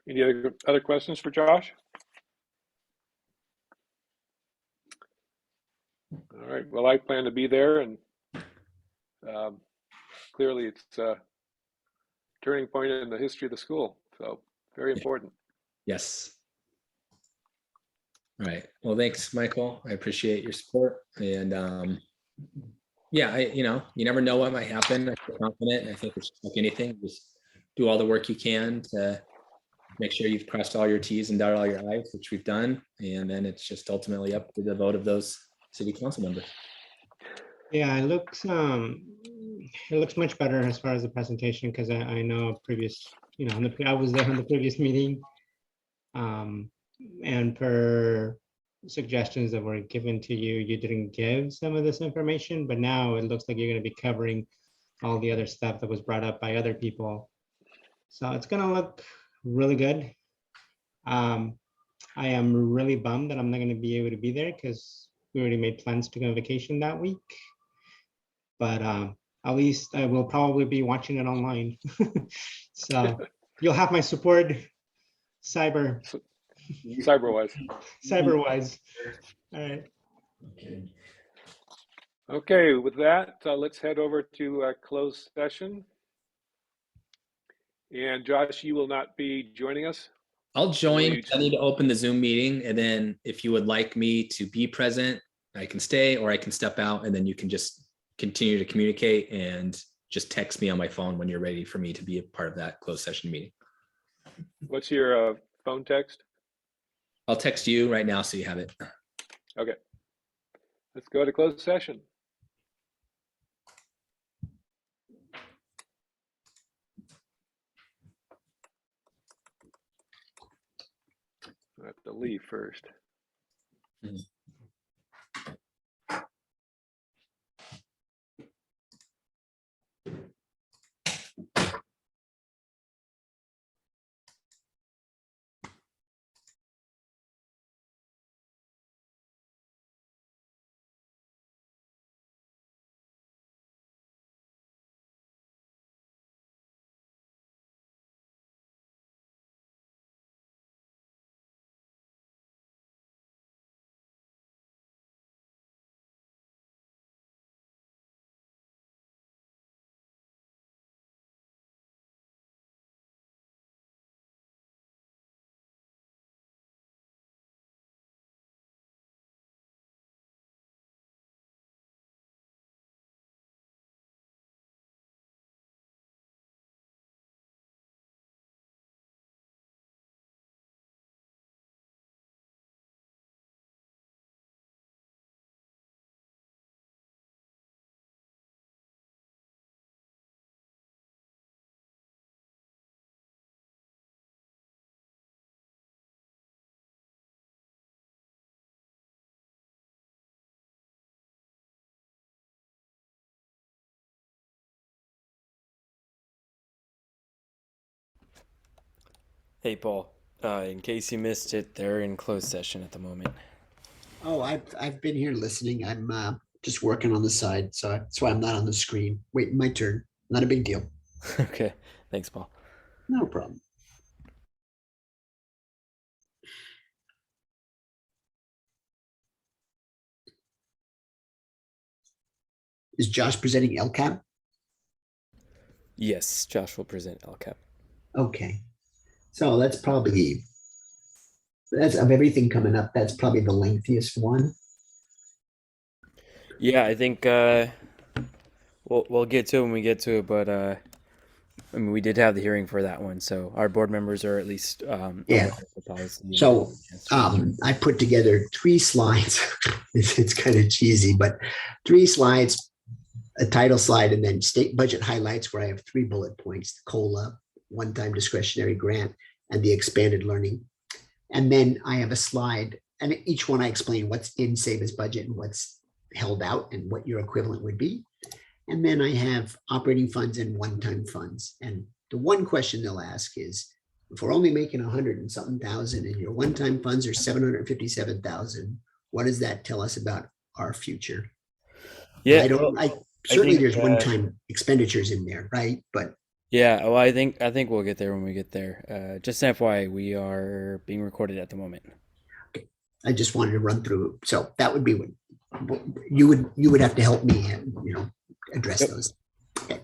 Any other questions for Josh? All right, well, I plan to be there, and clearly it's a turning point in the history of the school, so very important. Yes. All right. Well, thanks, Michael. I appreciate your support. And yeah, you never know what might happen. I feel confident. I think it's like anything, just do all the work you can to make sure you've crossed all your T's and dotted all your I's, which we've done. And then it's just ultimately up to the vote of those city council members. Yeah, it looks much better as far as the presentation, because I know previous, I was there on the previous meeting. And per suggestions that were given to you, you didn't give some of this information, but now it looks like you're going to be covering all the other stuff that was brought up by other people. So it's going to look really good. I am really bummed that I'm not going to be able to be there because we already made plans to go on vacation that week. But at least I will probably be watching it online. So you'll have my support cyber-wise. All right. Okay. Okay, with that, let's head over to closed session. And Josh, you will not be joining us? I'll join. I need to open the Zoom meeting. And then if you would like me to be present, I can stay or I can step out, and then you can just continue to communicate and just text me on my phone when you're ready for me to be a part of that closed session meeting. What's your phone text? I'll text you right now so you have it. Okay. Let's go to closed session. I have to leave first. Mhm. Hey, Paul. In case you missed it, they're in closed session at the moment. Oh, I've been here listening. I'm just working on the side, so that's why I'm not on the screen. Waiting my turn. Not a big deal. Okay. Thanks, Paul. No problem. Is Josh presenting LCAP? Yes, Josh will present LCAP. Okay. So that's of everything coming up, that's probably the lengthiest one. Yeah, I think we'll get to it when we get to it, but I mean, we did have the hearing for that one, so our board members are at least Yeah. aware of the policy. and So chance to review. I put together 3 slides. It's kind of cheesy, but 3 slides, a title slide, and then state budget highlights where I have 3 bullet points: the COLA, one-time discretionary grant, and the expanded learning. And then I have a slide, and each one I explain what's in SABA's budget and what's held out and what your equivalent would be. And then I have operating funds and one-time funds. And the one question they'll ask is, if we're only making 100 and something thousand and your one-time funds are 757,000, what does that tell us about our future? Yeah, I well, don't, I certainly think, there's one-time expenditures in there, right? But yeah. Well, I think we'll get there when we get there. Just an FYI, we are being recorded at the moment. I just wanted to run through. So that would be what you would have to help me, address Yep. those. Okay.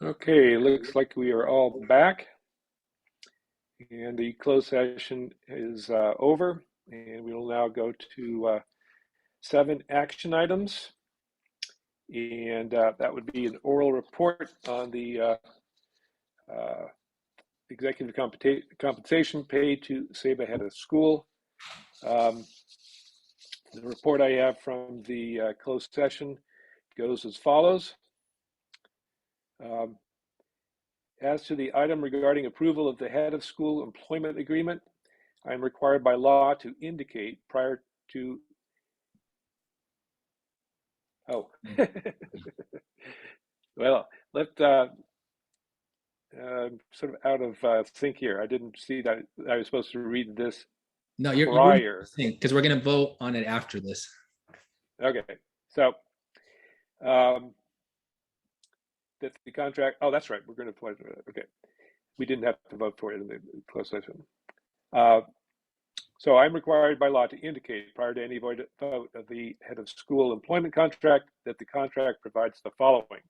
Okay, looks like we are all back. And the closed session is over. And we will now go to 7 action items. And that would be an oral report on the executive compensation paid to Saba head of school. The report I have from the closed session goes as follows. As to the item regarding approval of the head of school employment agreement, I am required by law to indicate prior to, well, sort of out of sync here. I didn't see that I was supposed to read this No, you're prior. because we're going to vote on it after this. Okay, so that the contract, oh, that's right, we're going to play, okay. We didn't have to vote for it in the closed session. So I'm required by law to indicate prior to any vote of the head of school employment contract that the contract provides the following.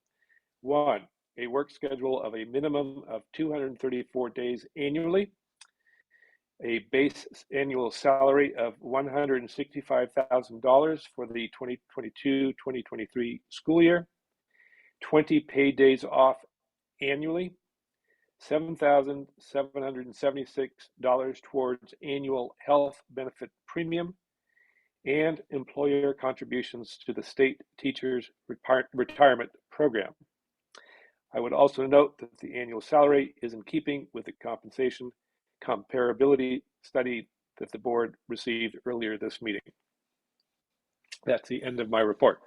1, a work schedule of a minimum of 234 days annually, a base annual salary of $165,000 for the 2022-2023 school year, 20 paid days off annually, $7,776 towards annual health benefit premium, and employer contributions to the state teachers retirement program. I would also note that the annual salary is in keeping with the compensation comparability study that the board received earlier this meeting. That's the end of my report.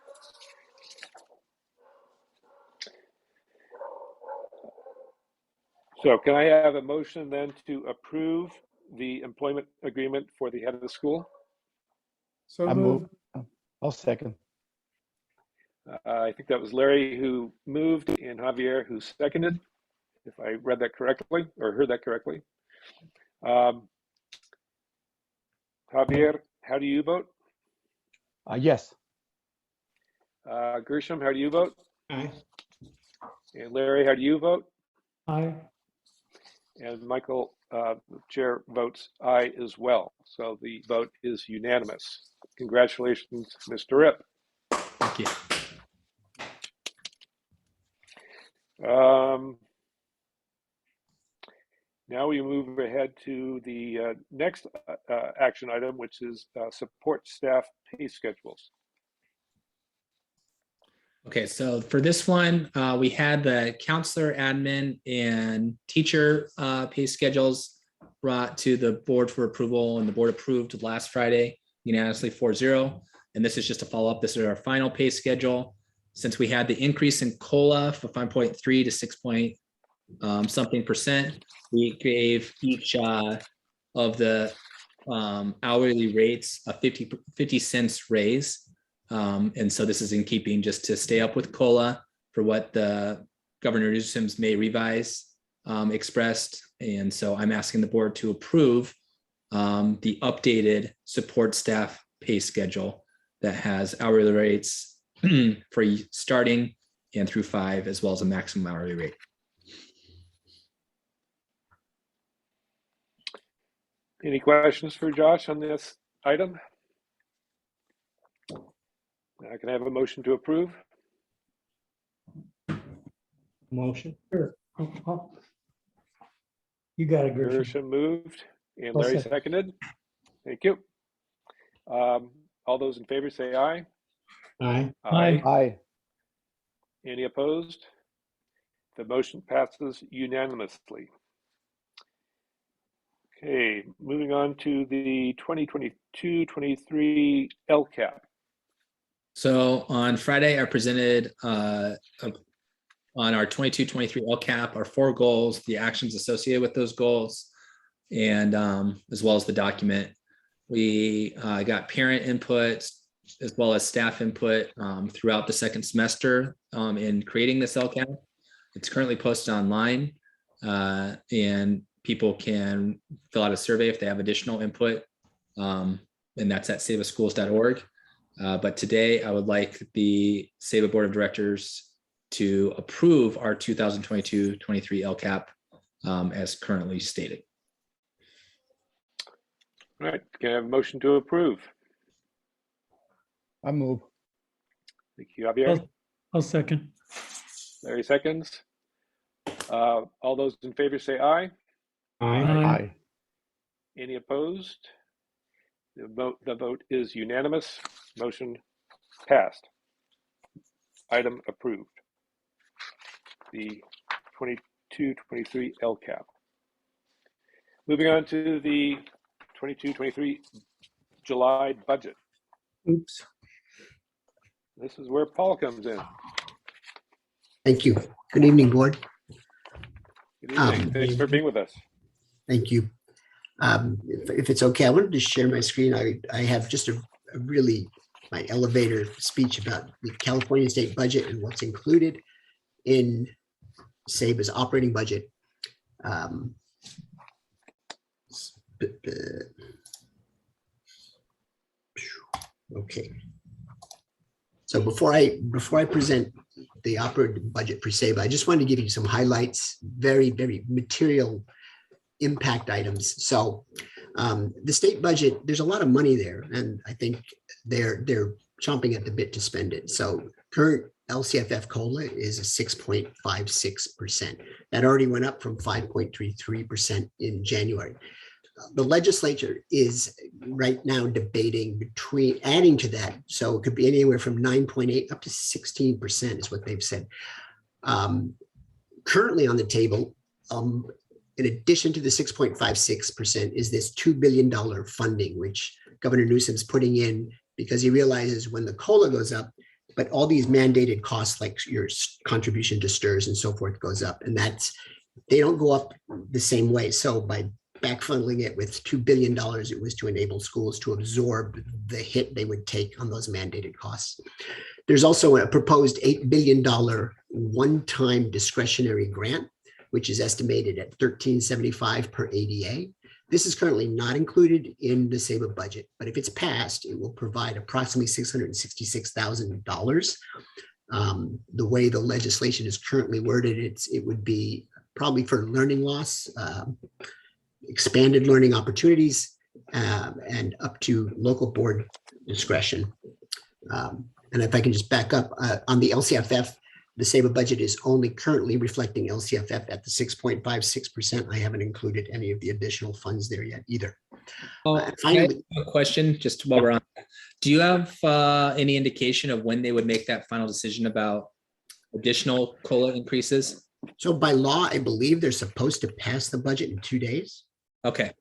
So can I have a motion then to approve the employment agreement for the head of the school? So I moved. move. I'll second. I think that was Larry who moved and Javier who seconded, if I read that correctly or heard that correctly. Javier, how do you vote? Yes. Gershom, how do you vote? Aye. And Larry, how do you vote? Aye. And Michael, the chair, votes aye as well. So the vote is unanimous. Congratulations, Mr. Rip. Thank you. Now we move ahead to the next action item, which is support staff pay schedules. Okay, so for this one, we had the counselor, admin, and teacher pay schedules brought to the board for approval, and the board approved last Friday unanimously 4-0. And this is just a follow-up. This is our final pay schedule. Since we had the increase in COLA from 5.3 to 6 point something percent, we gave each of the hourly rates a 50 cents raise. And so this is in keeping just to stay up with COLA for what the Governor Newsom's May revise expressed. And so I'm asking the board to approve the updated support staff pay schedule that has hourly rates for starting and through 5, as well as a maximum hourly rate. Any questions for Josh on this item? Can I have a motion to approve? Motion. Sure. You got it, Gershom. Gershom moved and I'll Larry second. seconded. Thank you. All those in favor say aye. Aye. Aye. Aye. Any opposed? The motion passes unanimously. Okay, moving on to the 2022-23 LCAP. So on Friday, I presented on our 22-23 LCAP, our 4 goals, the actions associated with those goals, and as well as the document. We got parent input as well as staff input throughout the second semester in creating this LCAP. It's currently posted online, and people can fill out a survey if they have additional input, and that's at sabaschools.org. But today I would like the SABA Board of Directors to approve our 2022-23 LCAP as currently stated. All right, can I have a motion to approve? I move. Thank you, Javier. I'll second. Larry seconds. All those in favor say aye. Aye. Aye. Any opposed? The vote is unanimous. Motion passed. Item approved. The 22-23 LCAP. Moving on to the 22-23 July budget. Oops. This is where Paul comes in. Thank you. Good evening, board. Good evening. Thanks for being with us. Thank you. If it's okay, I wanted to share my screen. I have just a really, my elevator speech about the California state budget and what's included in SABA's operating budget. Okay. So before I present the operating budget per SABA, I just wanted to give you some highlights, very, very material impact items. So the state budget, there's a lot of money there, and I think they're chomping at the bit to spend it. So current LCFF COLA is a 6.56%. That already went up from 5.33% in January. The legislature is right now debating between adding to that. So it could be anywhere from 9.8 up to 16% is what they've said. Currently on the table, in addition to the 6.56% is this $2 billion funding, which Governor Newsom's putting in because he realizes when the COLA goes up, but all these mandated costs like your contribution to STRS and so forth goes up. And they don't go up the same way. So by backfunneling it with $2 billion, it was to enable schools to absorb the hit they would take on those mandated costs. There's also a proposed $8 billion one-time discretionary grant, which is estimated at $13.75 per ADA. This is currently not included in the SABA budget, but if it's passed, it will provide approximately $666,000. The way the legislation is currently worded, it would be probably for learning loss, expanded learning opportunities, and up to local board discretion. And if I can just back up on the LCFF, the SABA budget is only currently reflecting LCFF at the 6.56%. I haven't included any of the additional funds there yet either. Finally, a question just while we're on. Do you have any indication of when they would make that final decision about additional COLA increases? So by law, I believe they're supposed to pass the budget in 2 days. Okay.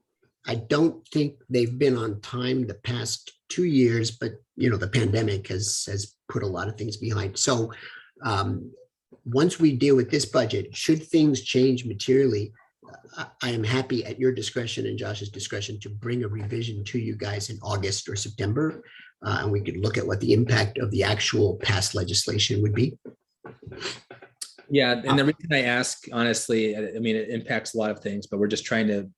I don't think they've been on time the past 2 years, but the pandemic has put a lot of things behind. So once we deal with this budget, should things change materially, I am happy at your discretion and Josh's discretion to bring a revision to you guys in August or September, and we could look at what the impact of the actual past legislation would be. Yeah, and the reason I ask, honestly, I mean, it impacts a lot of things, but we're just trying to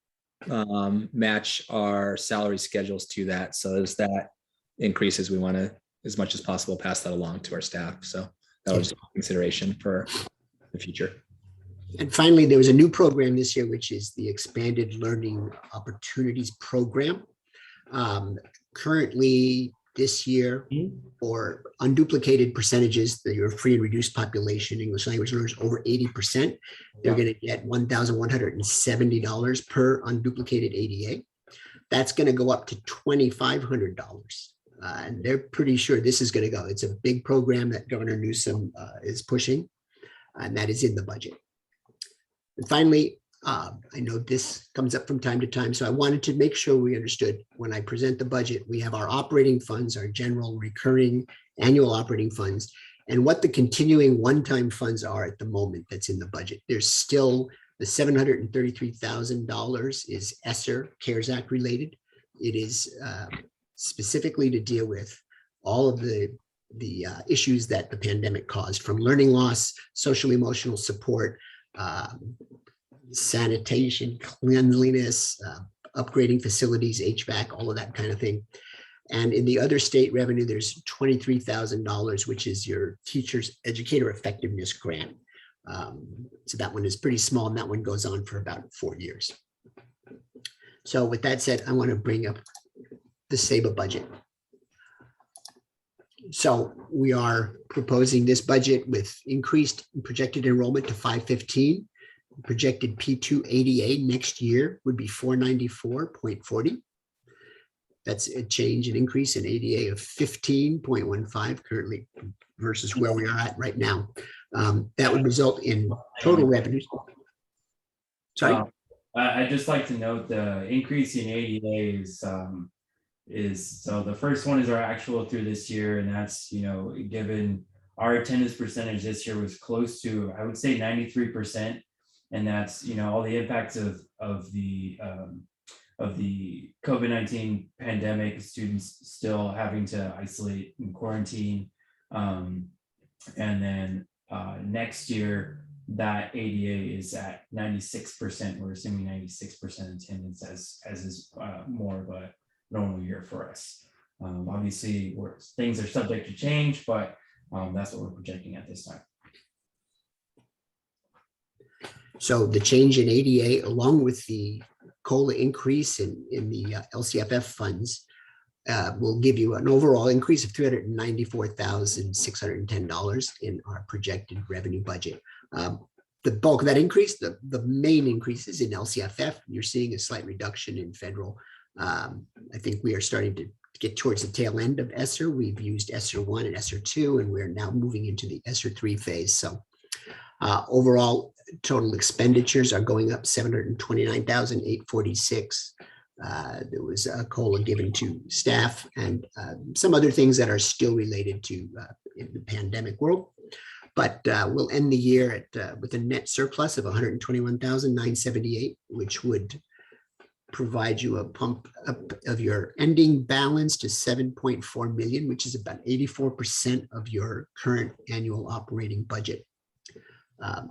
match our salary schedules to that. So as that increases, we want to, as much as possible, pass that along to our staff. So that was a consideration for the future. And finally, there was a new program this year, which is the Expanded Learning Opportunities Program. Currently, this year, for unduplicated percentages, your free and reduced population English language learners over 80%, they're going to get $1,170 per unduplicated ADA. That's going to go up to $2,500. And they're pretty sure this is going to go. It's a big program that Governor Newsom is pushing, and that is in the budget. And finally, I know this comes up from time to time, so I wanted to make sure we understood when I present the budget, we have our operating funds, our general recurring annual operating funds, and what the continuing one-time funds are at the moment that's in the budget. There's still the $733,000 is ESSER CARES Act related. It is specifically to deal with all of the issues that the pandemic caused, from learning loss, social emotional support, sanitation, cleanliness, upgrading facilities, HVAC, all of that kind of thing. And in the other state revenue, there's $23,000, which is your teacher's educator effectiveness grant. So that one is pretty small, and that one goes on for about 4 years. So with that said, I want to bring up the SABA budget. So we are proposing this budget with increased projected enrollment to 515. Projected P2 ADA next year would be 494.40. That's a change, an increase in ADA of 15.15 currently versus where we are at right now. That would result in total revenues. Sorry. I'd just like to note the increase in ADA is so the first one is our actual through this year, and that's, you know, given our attendance percentage this year was close to, I would say, 93%, and that's, you know, all the impacts of the COVID-19 pandemic, students still having to isolate and quarantine, and then next year that ADA is at 96%. We're assuming 96% attendance as is more of a normal year for us. Obviously, things are subject to change, but that's what we're projecting at this time. So the change in ADA, along with the COLA increase in the LCFF funds, will give you an overall increase of $394,610 in our projected revenue budget. The bulk of that increase, the main increases in LCFF, you're seeing a slight reduction in federal. I think we are starting to get towards the tail end of ESSER. We've used ESSER 1 and ESSER 2, and we're now moving into the ESSER 3 phase. So overall, total expenditures are going up $729,846. There was a COLA given to staff and some other things that are still related to in the pandemic world. But we'll end the year at with a net surplus of $121,978, which would provide you a pump up of your ending balance to $7.4 million, which is about 84% of your current annual operating budget.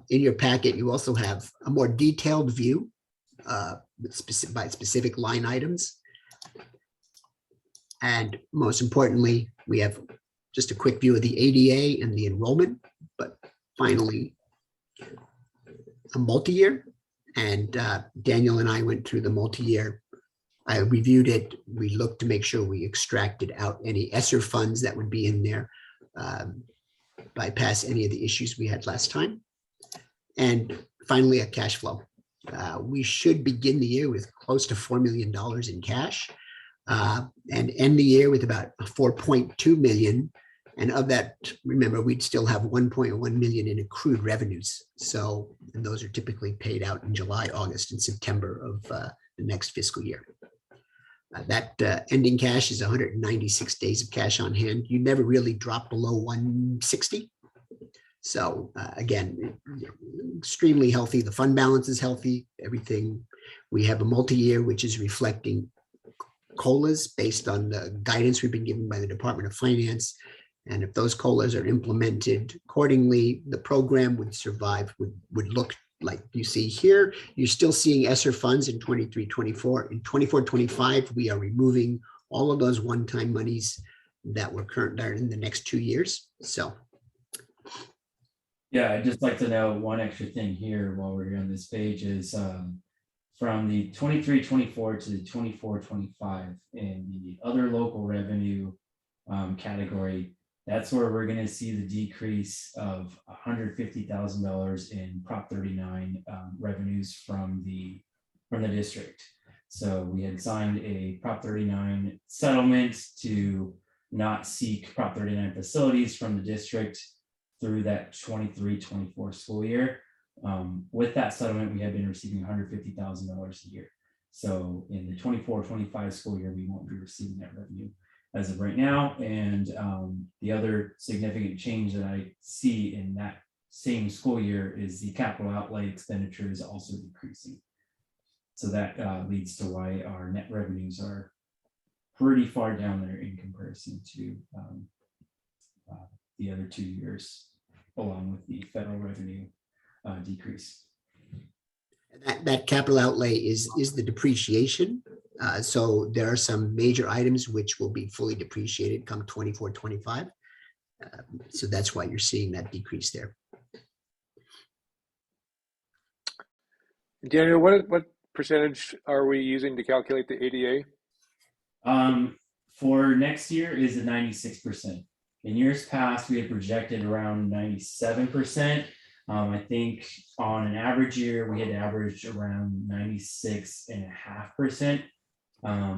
In your packet, you also have a more detailed view by specific line items. And most importantly, we have just a quick view of the ADA and the enrollment, but finally, a multi-year. And Daniel and I went through the multi-year. I reviewed it. We looked to make sure we extracted out any ESSER funds that would be in there, bypass any of the issues we had last time. And finally, a cash flow. We should begin the year with close to $4 million in cash and end the year with about 4.2 million. And of that, remember, we'd still have 1.1 million in accrued revenues. So, and those are typically paid out in July, August, and September of the next fiscal year. That ending cash is 196 days of cash on hand. You never really drop below 160. So again, extremely healthy. The fund balance is healthy, everything. We have a multi-year, which is reflecting COLAs based on the guidance we've been given by the Department of Finance. And if those COLAs are implemented accordingly, the program would survive, would look like you see here. You're still seeing ESSER funds in 23-24. In 24-25, we are removing all of those one-time monies that were current that are in the next 2 years. So. Yeah, I'd just like to know one extra thing here while we're here on this page is from the 23-24 to the 24-25 in the other local revenue category. That's where we're going to see the decrease of $150,000 in Prop 39 revenues from the district. So we had signed a Prop 39 settlement to not seek Prop 39 facilities from the district through that 23-24 school year. With that settlement, we have been receiving $150,000 a year. So in the 24-25 school year, we won't be receiving that revenue as of right now. And the other significant change that I see in that same school year is the capital outlay expenditure is also decreasing. So that leads to why our net revenues are pretty far down there in comparison to the other 2 years, along with the federal revenue decrease. That capital outlay is the depreciation So there are some major items which will be fully depreciated come 24, 25. So that's why you're seeing that decrease there. Daniel, what percentage are we using to calculate the ADA? For next year is at 96%. In years past, we had projected around 97%. I think on an average year, we had averaged around 96.5%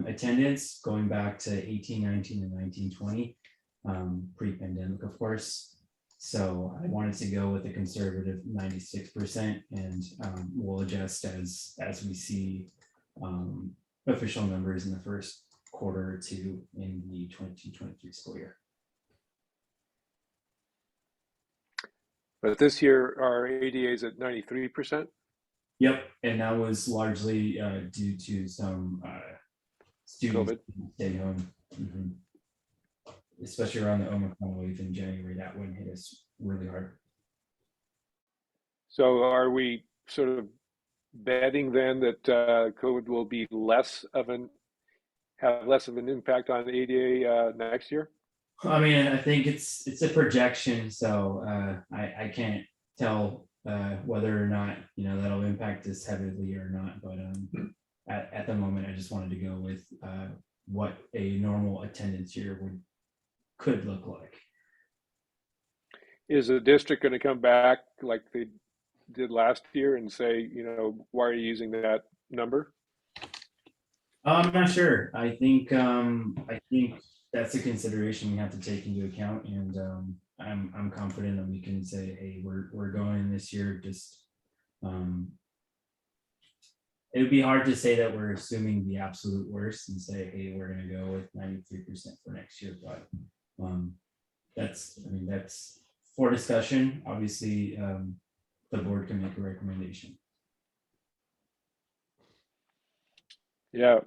attendance going back to 1819 and 1920, pre-pandemic, of course. So I wanted to go with a conservative 96%, and we'll adjust as we see official numbers in the first quarter or two in the 2023 school year. But this year, our ADA is at 93%. Yep, and that was largely due to some students stay home, especially around the Omicron wave in January. That one hit us really hard. So are we sort of betting then that COVID will be have less of an impact on ADA next year? I mean, I think it's a projection, so I can't tell whether or not that'll impact us heavily or not. But at the moment, I just wanted to go with what a normal attendance year could look like. Is the district going to come back like they did last year and say, why are you using that number? I'm not sure. I think that's a consideration we have to take into account, and I'm confident that we can say, hey, we're going this year. Just it would be hard to say that we're assuming the absolute worst and say, hey, we're going to go with 93% for next year. But that's for discussion. Obviously, the board can make a recommendation. Yeah,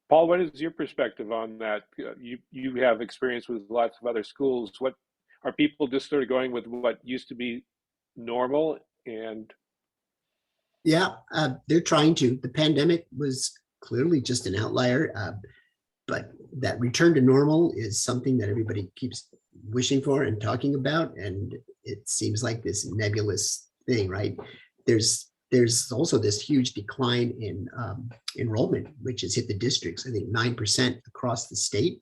Paul, what is your perspective on that? You have experience with lots of other schools. What are people just sort of going with what used to be normal? And yeah, they're trying to. The pandemic was clearly just an outlier, but that return to normal is something that everybody keeps wishing for and talking about, and it seems like this nebulous thing, right? There's also this huge decline in enrollment, which has hit the districts, I think 9% across the state.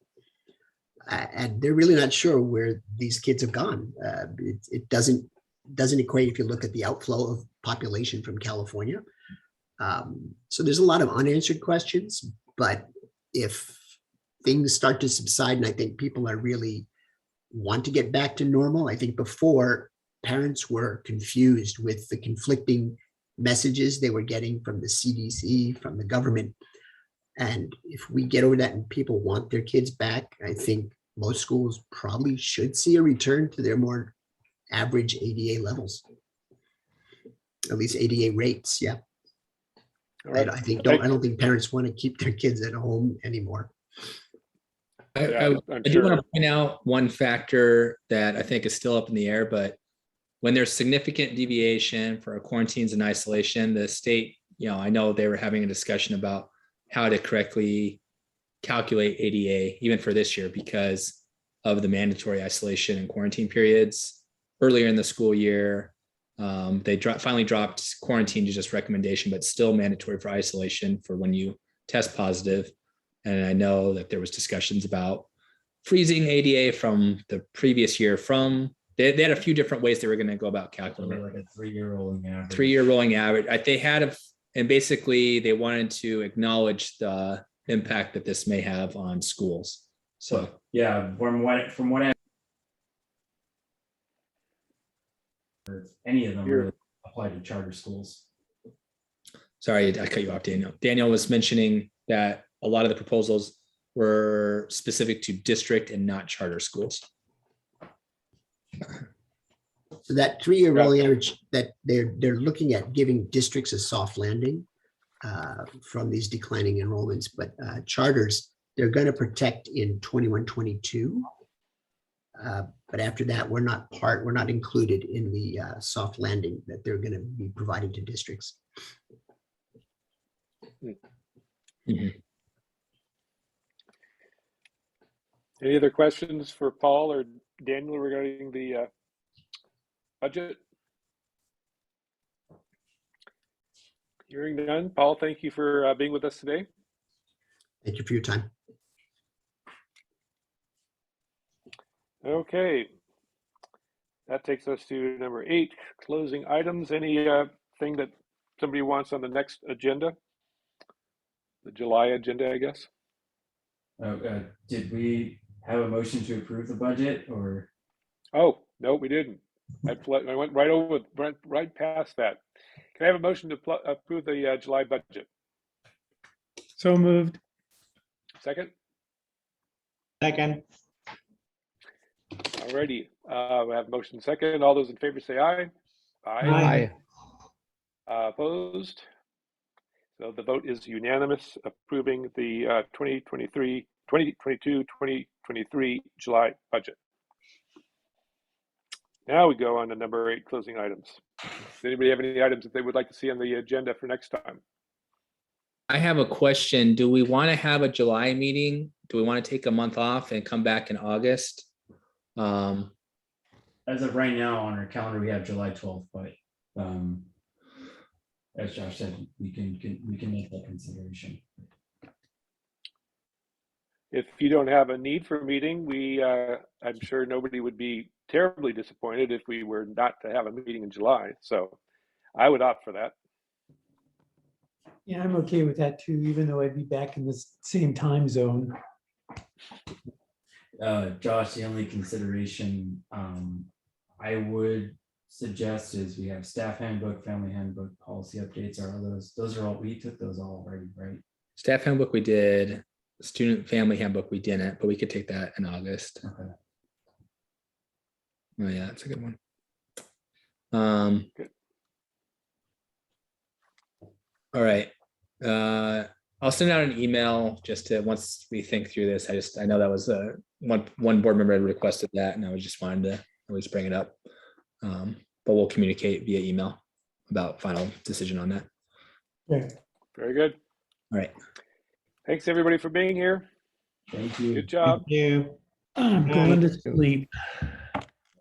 And they're really not sure where these kids have gone. It doesn't equate if you look at the outflow of population from California. So there's a lot of unanswered questions, but if things start to subside, and I think people are really want to get back to normal. I think before, parents were confused with the conflicting messages they were getting from the CDC, from the government. And if we get over that and people want their kids back, I think most schools probably should see a return to their more average ADA levels, at least ADA rates. Yeah. Right. I don't think parents want to keep their kids at home anymore. I do want to point out one factor that I think is still up in the air, but when there's significant deviation for quarantines and isolation, the state, I know they were having a discussion about how to correctly calculate ADA, even for this year, because of the mandatory isolation and quarantine periods. Earlier in the school year, they finally dropped quarantine to just recommendation, but still mandatory for isolation for when you test positive. And I know that there was discussions about freezing ADA from the previous year. They had a few different ways they were going to go about calculating. Like a 3-year rolling average. 3-year rolling average. And basically they wanted to acknowledge the impact that this may have on schools. So yeah, from what I any of them really apply to charter schools. Sorry, I cut you off, Daniel. Daniel was mentioning that a lot of the proposals were specific to district and not charter schools. So that 3-year rolling average that they're looking at giving districts a soft landing from these declining enrollments, but charters, they're going to protect in 21-22. But after that, we're not included in the soft landing that they're going to be providing to districts. Mm-hmm. Any other questions for Paul or Daniel regarding the budget? Hearing none. Paul, thank you for being with us today. Thank you for your time. Okay. That takes us to number 8, closing items. Any thing that somebody wants on the next agenda? The July agenda, I guess. Did we have a motion to approve the budget or? Oh, no, we didn't. I went right over, right past that. Can I have a motion to approve the July budget? So moved. Second? Second. Alrighty. We have motion second. All those in favor say aye. Aye. Opposed? So the vote is unanimous, approving the 2022, 2023 July budget. Now we go on to number 8, closing items. Does anybody have any items that they would like to see on the agenda for next time? I have a question. Do we want to have a July meeting? Do we want to take a month off and come back in August? As of right now on our calendar, we have July 12th, but as Josh said, we can make that consideration. If you don't have a need for a meeting, I'm sure nobody would be terribly disappointed if we were not to have a meeting in July. So I would opt for that. Yeah, I'm okay with that too, even though I'd be back in the same time zone. Josh, the only consideration I would suggest is we have staff handbook, family handbook, policy updates. Those are all, we took those all already, right? Staff handbook we did, student family handbook we didn't, but we could take that in August. Okay. Oh yeah, that's a good one. Good. All right. I'll send out an email just to, once we think through this. I know that was one board member had requested that, and I was just wanted to always bring it up. But we'll communicate via email about final decision on that. Okay. Very good. All right. Thanks everybody for being here. Thank you. Good job. Thank you. I'm going to sleep.